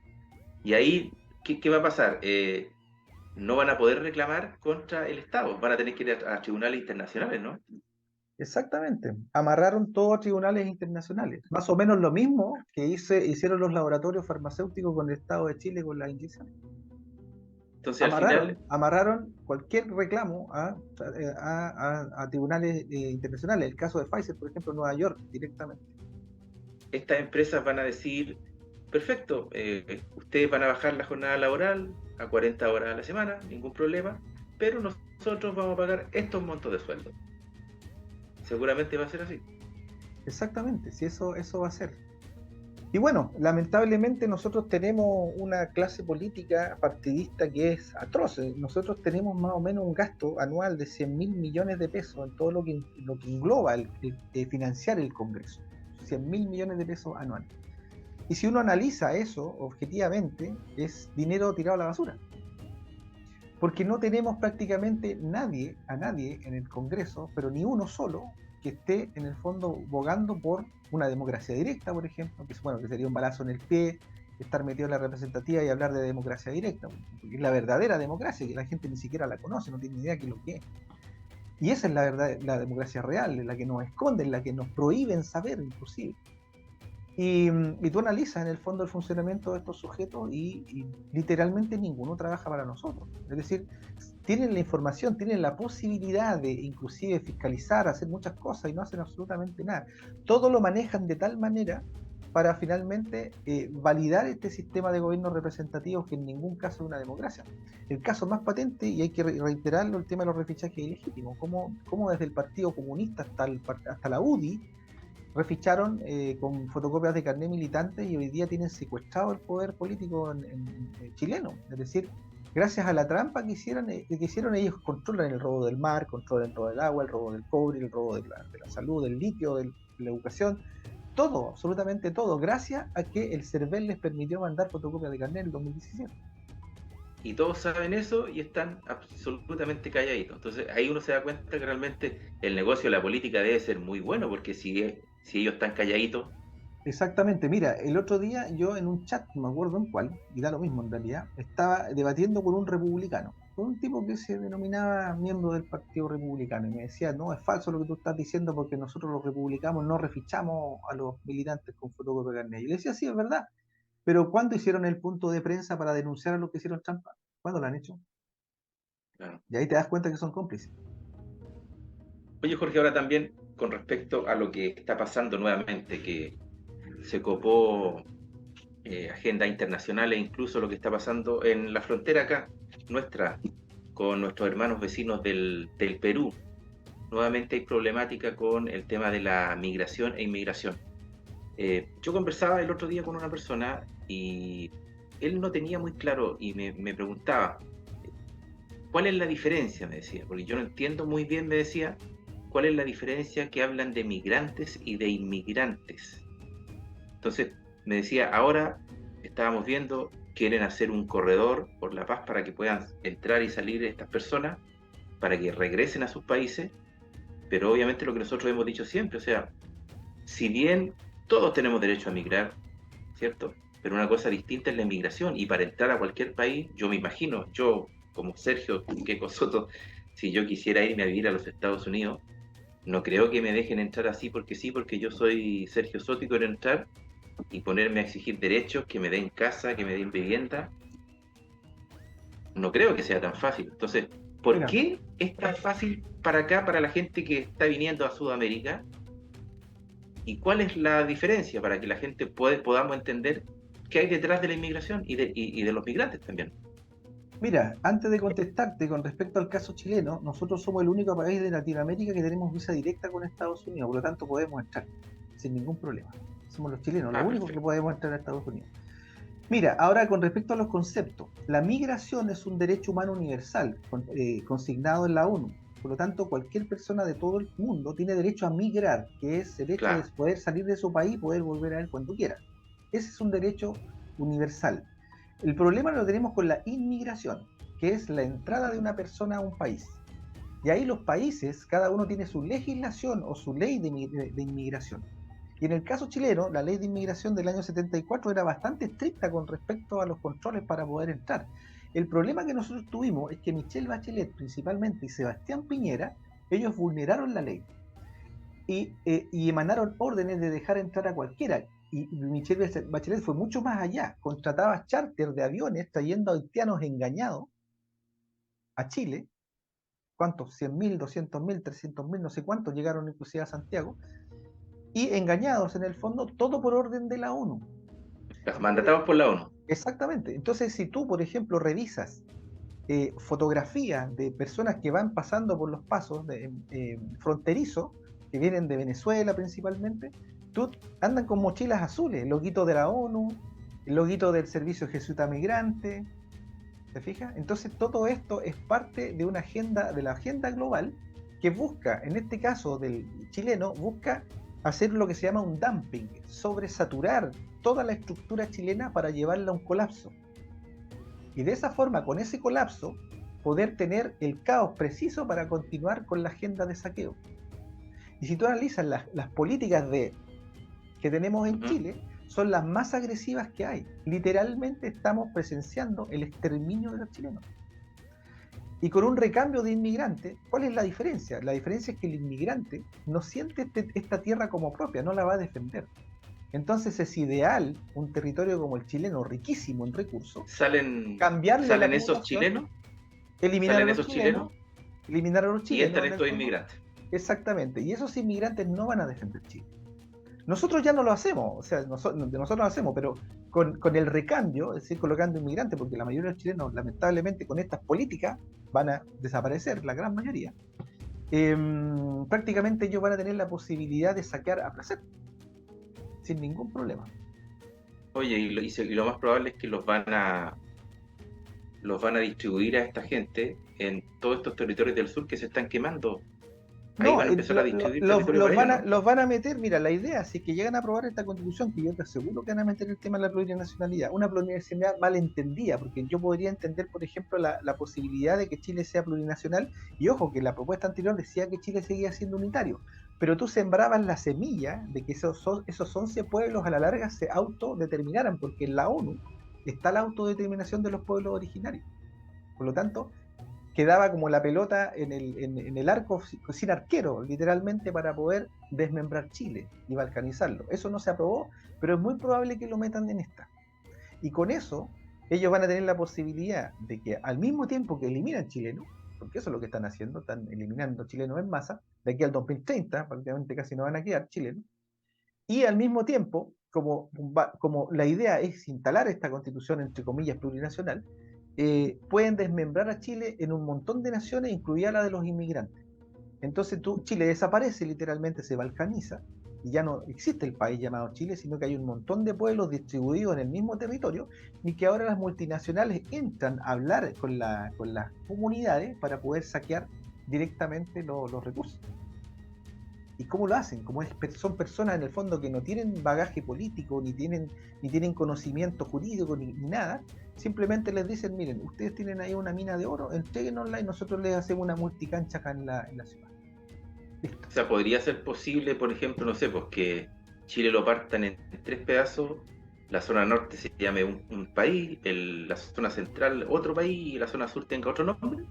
Y ahí, ¿qué va a pasar? No van a poder reclamar contra el Estado, van a tener que ir a tribunales internacionales, ¿no? Exactamente, amarraron todo a tribunales internacionales. Más o menos lo mismo que hicieron los laboratorios farmacéuticos con el Estado de Chile con las inyecciones. Entonces, al final, Amarraron cualquier reclamo a tribunales internacionales. El caso de Pfizer, por ejemplo, en Nueva York, directamente. estas empresas van a decir, perfecto, ustedes van a bajar la jornada laboral a 40 horas a la semana, ningún problema, pero nosotros vamos a pagar estos montos de sueldo. Seguramente va a ser así. Exactamente, si eso va a ser. Y bueno, lamentablemente nosotros tenemos una clase política partidista que es atroz. Nosotros tenemos más o menos un gasto anual de 100.000 millones de pesos en todo lo que engloba financiar el Congreso. 100.000 millones de pesos anuales. Y si uno analiza eso objetivamente, es dinero tirado a la basura. porque no tenemos prácticamente a nadie en el Congreso, pero ni uno solo, que esté en el fondo bogando por una democracia directa, por ejemplo, que, bueno, que sería un balazo en el pie, estar metido en la representativa y hablar de democracia directa, porque es la verdadera democracia, que la gente ni siquiera la conoce, no tiene ni idea de qué es lo que es. Y esa es la verdad, la democracia real, la que nos esconden, la que nos prohíben saber, inclusive. Y tú analizas en el fondo el funcionamiento de estos sujetos y literalmente ninguno trabaja para nosotros. Es decir, tienen la información, tienen la posibilidad de inclusive fiscalizar, hacer muchas cosas y no hacen absolutamente nada. Todo lo manejan de tal manera para finalmente validar este sistema de gobierno representativo que en ningún caso es una democracia. El caso más patente, y hay que reiterarlo, el tema de los refichajes ilegítimos. Cómo desde el Partido Comunista hasta la UDI reficharon con fotocopias de carnet militantes y hoy día tienen secuestrado el poder político en chileno. Es decir, gracias a la trampa que hicieron, ellos controlan el robo del mar, controlan el robo del agua, el robo del cobre, el robo de la salud, del litio, de la educación, todo, absolutamente todo, gracias a que el CERVEL les permitió mandar fotocopias de carnet en el 2017. Y todos saben eso y están absolutamente calladitos. Entonces ahí uno se da cuenta que realmente el negocio, la política debe ser muy bueno, porque si ellos están calladitos. Exactamente, mira, el otro día yo en un chat, no me acuerdo en cuál, y da lo mismo en realidad, estaba debatiendo con un republicano, con un tipo que se denominaba miembro del Partido Republicano, y me decía, no, es falso lo que tú estás diciendo porque nosotros los republicanos no refichamos a los militantes con fotocopia de carnet. Y le decía, sí, es verdad, pero ¿cuándo hicieron el punto de prensa para denunciar a los que hicieron trampa? ¿Cuándo lo han hecho? Claro. Y ahí te das cuenta que son cómplices. Oye, Jorge, ahora también con respecto a lo que está pasando nuevamente, que se copó agenda internacional e incluso lo que está pasando en la frontera acá, nuestra, con nuestros hermanos vecinos del Perú. Nuevamente hay problemática con el tema de la migración e inmigración. Yo conversaba el otro día con una persona y él no tenía muy claro y me preguntaba, ¿cuál es la diferencia? Me decía, porque yo no entiendo muy bien, me decía, ¿cuál es la diferencia que hablan de migrantes y de inmigrantes? Entonces me decía, ahora estábamos viendo, quieren hacer un corredor por la paz para que puedan entrar y salir estas personas, para que regresen a sus países, pero obviamente lo que nosotros hemos dicho siempre, o sea, si bien todos tenemos derecho a migrar, ¿cierto? Pero una cosa distinta es la inmigración, y para entrar a cualquier país, yo me imagino, yo como Sergio Queco Soto, si yo quisiera irme a vivir a los Estados Unidos, no creo que me dejen entrar así porque sí, porque yo soy Sergio Soto y quiero entrar y ponerme a exigir derechos, que me den casa, que me den vivienda. No creo que sea tan fácil. Entonces, ¿por Mira, qué es tan fácil para acá, para la gente que está viniendo a Sudamérica? ¿Y cuál es la diferencia para que la gente podamos entender qué hay detrás de la inmigración y de los migrantes también? Mira, antes de contestarte con respecto al caso chileno, nosotros somos el único país de Latinoamérica que tenemos visa directa con Estados Unidos, por lo tanto podemos entrar sin ningún problema. Somos los chilenos, los Ah, únicos que perfecto. podemos entrar a Estados Unidos. Mira, ahora con respecto a los conceptos, la migración es un derecho humano universal consignado en la ONU. Por lo tanto, cualquier persona de todo el mundo tiene derecho a migrar, que es el hecho de Claro. poder salir de su país y poder volver a él cuando quiera. Ese es un derecho universal. El problema lo tenemos con la inmigración, que es la entrada de una persona a un país. Y ahí los países, cada uno tiene su legislación o su ley de inmigración. Y en el caso chileno, la ley de inmigración del año 74 era bastante estricta con respecto a los controles para poder entrar. El problema que nosotros tuvimos es que Michelle Bachelet principalmente y Sebastián Piñera, ellos vulneraron la ley y emanaron órdenes de dejar entrar a cualquiera. Y Michelle Bachelet fue mucho más allá, contrataba charter de aviones trayendo haitianos engañados a Chile. ¿Cuántos? 100.000, 200.000, 300.000, no sé cuántos llegaron inclusive a Santiago, y engañados en el fondo, todo por orden de la ONU. Mandatados por la ONU. Exactamente. Entonces, si tú, por ejemplo, revisas fotografías de personas que van pasando por los pasos fronterizos, que vienen de Venezuela principalmente, tú andan con mochilas azules, el loguito de la ONU, el loguito del Servicio Jesuita Migrante, ¿te fijas? Entonces todo esto es parte de una agenda, de la agenda global, que busca, en este caso del chileno, busca hacer lo que se llama un dumping, sobresaturar toda la estructura chilena para llevarla a un colapso. Y de esa forma, con ese colapso, poder tener el caos preciso para continuar con la agenda de saqueo. Y si tú analizas las políticas que tenemos en Chile, son las más agresivas que hay. Literalmente estamos presenciando el exterminio de los chilenos. Y con un recambio de inmigrantes, ¿cuál es la diferencia? La diferencia es que el inmigrante no siente esta tierra como propia, no la va a defender. Entonces es ideal un territorio como el chileno, riquísimo en recursos, cambiarle la esos población, chilenos, eliminar a los chilenos, eliminar a los y chilenos. entran estos inmigrantes. Exactamente, y esos inmigrantes no van a defender Chile. Nosotros ya no lo hacemos, o sea, nosotros lo hacemos, pero con el recambio, es decir, colocando inmigrantes, porque la mayoría de los chilenos, lamentablemente, con estas políticas van a desaparecer, la gran mayoría. Prácticamente ellos van a tener la posibilidad de saquear a placer, sin ningún problema. Oye, y lo más probable es que los van a distribuir a esta gente en todos estos territorios del sur que se están quemando. Ahí No, van a empezar a distribuir los van a meter, mira, la idea, si es que llegan a aprobar esta constitución, que yo te aseguro que van a meter el tema de la plurinacionalidad, una plurinacionalidad mal entendida, porque yo podría entender, por ejemplo, la posibilidad de que Chile sea plurinacional, y ojo, que la propuesta anterior decía que Chile seguía siendo unitario, pero tú sembrabas la semilla de que esos 11 pueblos a la larga se autodeterminaran, porque en la ONU está la autodeterminación de los pueblos originarios. Por lo tanto, quedaba como la pelota en el arco sin arquero, literalmente, para poder desmembrar Chile y balcanizarlo. Eso no se aprobó, pero es muy probable que lo metan en esta. Y con eso, ellos van a tener la posibilidad de que al mismo tiempo que eliminan chilenos, porque eso es lo que están haciendo, están eliminando chilenos en masa, de aquí al 2030, prácticamente casi no van a quedar chilenos, y al mismo tiempo, como la idea es instalar esta constitución, entre comillas, plurinacional, pueden desmembrar a Chile en un montón de naciones, incluida la de los inmigrantes. Entonces Chile desaparece, literalmente se balcaniza, y ya no existe el país llamado Chile, sino que hay un montón de pueblos distribuidos en el mismo territorio, y que ahora las multinacionales entran a hablar con las comunidades para poder saquear directamente los recursos. ¿Y cómo lo hacen? Como son personas en el fondo que no tienen bagaje político, ni tienen conocimiento jurídico, ni nada, simplemente les dicen, miren, ustedes tienen ahí una mina de oro, entréguenosla y nosotros les hacemos una multicancha acá en la ciudad. Listo. O sea, podría ser posible, por ejemplo, no sé, pues que Chile lo partan en 3 pedazos, la zona norte se llame un país, la zona central otro país y la zona sur tenga otro nombre.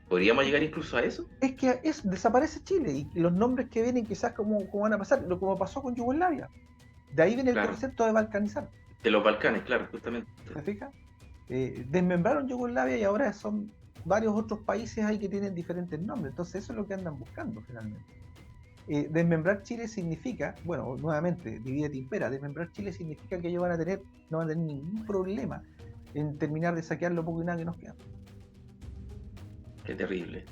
¿Podríamos llegar incluso a eso? Es que desaparece Chile y los nombres que vienen quizás como van a pasar, como pasó con Yugoslavia. De ahí viene el concepto de balcanizar. De los Balcanes, claro, justamente. ¿Te fijas? Desmembraron Yugoslavia y ahora son varios otros países ahí que tienen diferentes nombres. Entonces eso es lo que andan buscando finalmente. Desmembrar Chile significa, bueno, nuevamente, divídete impera, desmembrar Chile significa que ellos no van a tener ningún problema en terminar de saquear lo poco y nada que nos queda. Qué terrible.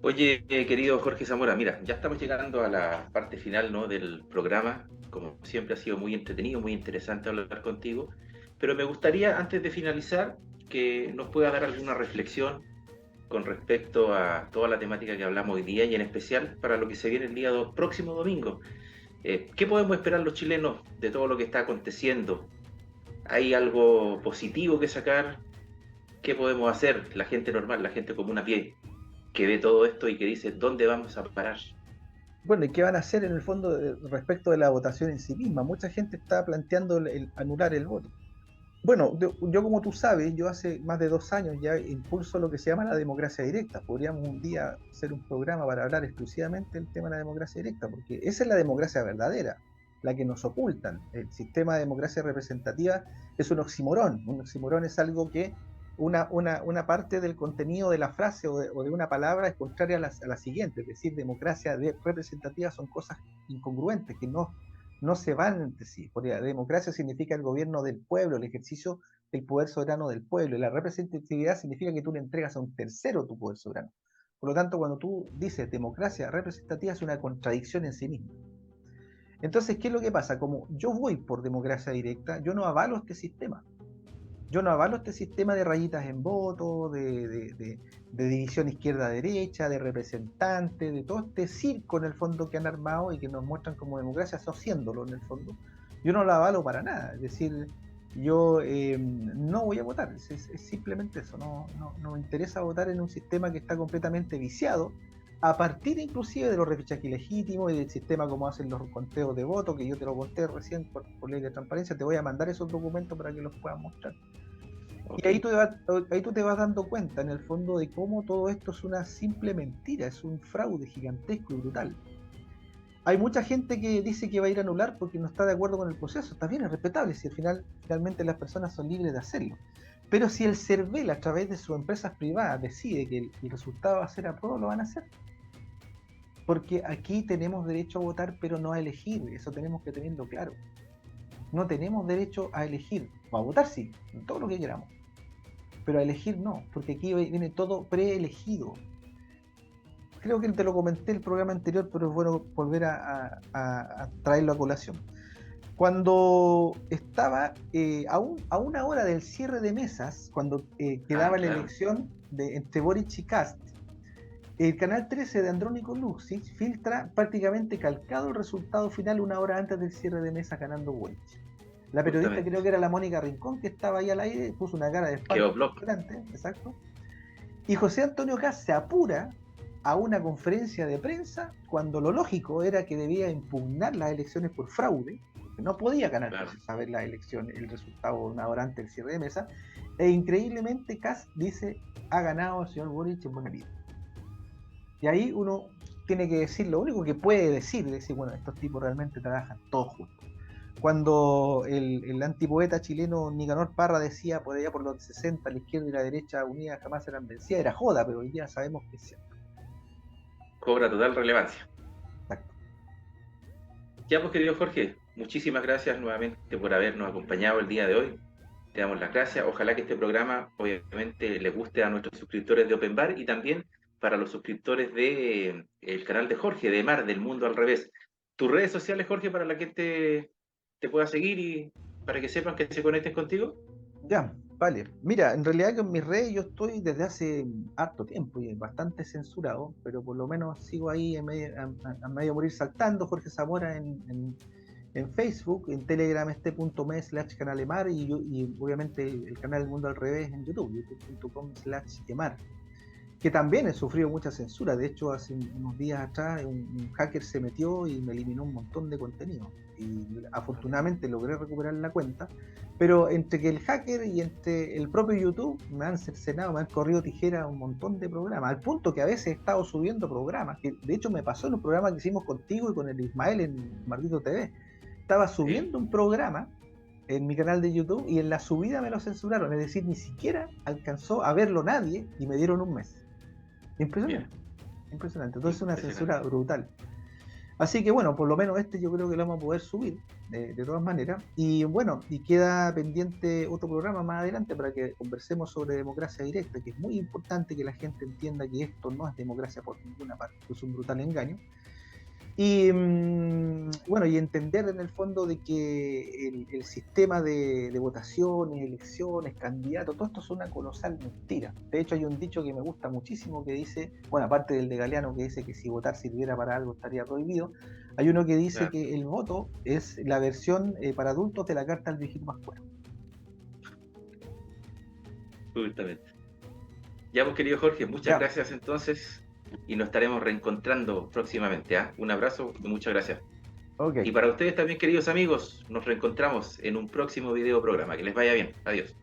Oye, querido Jorge Zamora, mira, ya estamos llegando a la parte final, ¿no?, del programa. Como siempre ha sido muy entretenido, muy interesante hablar contigo, pero me gustaría, antes de finalizar, que nos pueda dar alguna reflexión con respecto a toda la temática que hablamos hoy día y en especial para lo que se viene el día próximo domingo. ¿Qué podemos esperar los chilenos de todo lo que está aconteciendo? ¿Hay algo positivo que sacar? ¿Qué podemos hacer la gente normal, la gente común a pie, que ve todo esto y que dice, ¿dónde vamos a parar? Bueno, ¿y qué van a hacer en el fondo respecto de la votación en sí misma? Mucha gente está planteando el anular el voto. Bueno, yo como tú sabes, yo hace más de 2 años ya impulso lo que se llama la democracia directa. Podríamos un día hacer un programa para hablar exclusivamente del tema de la democracia directa, porque esa es la democracia verdadera, la que nos ocultan. El sistema de democracia representativa es un oxímoron. Un oxímoron es algo que una parte del contenido de la frase o de una palabra es contraria a la siguiente, es decir, democracia representativa son cosas incongruentes que no se van entre sí, porque la democracia significa el gobierno del pueblo, el ejercicio del poder soberano del pueblo, y la representatividad significa que tú le entregas a un tercero tu poder soberano. Por lo tanto, cuando tú dices democracia representativa es una contradicción en sí misma. Entonces, ¿qué es lo que pasa? Como yo voy por democracia directa, yo no avalo este sistema. Yo no avalo este sistema de rayitas en voto, de división izquierda-derecha, de representantes, de todo este circo en el fondo que han armado y que nos muestran como democracia, haciéndolo en el fondo. Yo no lo avalo para nada. Es decir, yo no voy a votar, es simplemente eso, no me interesa votar en un sistema que está completamente viciado, a partir inclusive de los refichajes ilegítimos y del sistema como hacen los conteos de votos, que yo te lo conté recién por ley de transparencia, te voy a mandar esos documentos para que los puedas mostrar. Ok. Y ahí tú te vas dando cuenta en el fondo de cómo todo esto es una simple mentira, es un fraude gigantesco y brutal. Hay mucha gente que dice que va a ir a anular porque no está de acuerdo con el proceso. Está bien, es respetable, si finalmente las personas son libres de hacerlo. Pero si el CERVEL, a través de sus empresas privadas, decide que el resultado va a ser aprobado, lo van a hacer. Porque aquí tenemos derecho a votar, pero no a elegir. Eso tenemos que tenerlo claro. No tenemos derecho a elegir. O a votar sí, todo lo que queramos. Pero a elegir no, porque aquí viene todo preelegido. Creo que te lo comenté en el programa anterior, pero es bueno volver a traerlo a colación. Cuando estaba a una hora del cierre de mesas, cuando quedaba la Claro. elección entre Boric y Kast, el canal 13 de Andrónico Luxic filtra prácticamente calcado el resultado final una hora antes del cierre de mesas ganando Boric. La periodista Justamente. creo que era la Mónica Rincón, que estaba ahí al aire, puso una cara de espanto Quedó blog. delante, exacto. Y José Antonio Kast se apura a una conferencia de prensa cuando lo lógico era que debía impugnar las elecciones por fraude, porque no podía ganar Claro. sin saber la elección, el resultado una hora antes del cierre de mesa, e increíblemente Kast dice, ha ganado el señor Boric en buena vida. Y ahí uno tiene que decir, lo único que puede decir, bueno, estos tipos realmente trabajan todos juntos. Cuando el antipoeta chileno Nicanor Parra decía por allá por los 60, la izquierda y la derecha unidas jamás serán vencidas, era joda, pero hoy día sabemos que es cierto. Cobra total relevancia. Exacto. Ya, pues, querido Jorge, muchísimas gracias nuevamente por habernos acompañado el día de hoy. Te damos las gracias. Ojalá que este programa, obviamente, les guste a nuestros suscriptores de Open Bar y también para los suscriptores de el canal de Jorge, de Mar, del Mundo al Revés. Tus redes sociales, Jorge, para la que te pueda seguir y para que sepan que se conecten contigo. Ya, vale. Mira, en realidad que en mis redes yo estoy desde hace harto tiempo y bastante censurado, pero por lo menos sigo ahí a medio morir saltando, Jorge Zamora en Facebook, en Telegram /canalemar y obviamente el canal El Mundo al Revés en YouTube, youtube.com/emar, que también he sufrido mucha censura. De hecho, hace unos días atrás un hacker se metió y me eliminó un montón de contenido. Y afortunadamente logré recuperar la cuenta, pero entre que el hacker y entre el propio YouTube me han cercenado, me han corrido tijera un montón de programas, al punto que a veces he estado subiendo programas, que de hecho me pasó en un programa que hicimos contigo y con el Ismael en Maldito TV. Estaba ¿Sí? subiendo un programa en mi canal de YouTube y en la subida me lo censuraron, es decir, ni siquiera alcanzó a verlo nadie y me dieron un mes. Impresionante, Bien, impresionante. Entonces una censura impresionante. brutal. Así que bueno, por lo menos este yo creo que lo vamos a poder subir de todas maneras. Y bueno, y queda pendiente otro programa más adelante para que conversemos sobre democracia directa, que es muy importante que la gente entienda que esto no es democracia por ninguna parte, es un brutal engaño. Y bueno, y entender en el fondo de que el sistema de votaciones, elecciones, candidatos, todo esto es una colosal mentira. De hecho, hay un dicho que me gusta muchísimo que dice, bueno, aparte del de Galeano que dice que si votar sirviera para algo estaría prohibido, hay uno que dice Claro, que el voto es la versión para adultos de la carta al viejito Pascuero. justamente. Ya, pues, querido Jorge, muchas Ya, gracias entonces y nos estaremos reencontrando próximamente. ¿Ah? Un abrazo y muchas gracias. ok. Y para ustedes también, queridos amigos, nos reencontramos en un próximo video programa. Que les vaya bien. Adiós.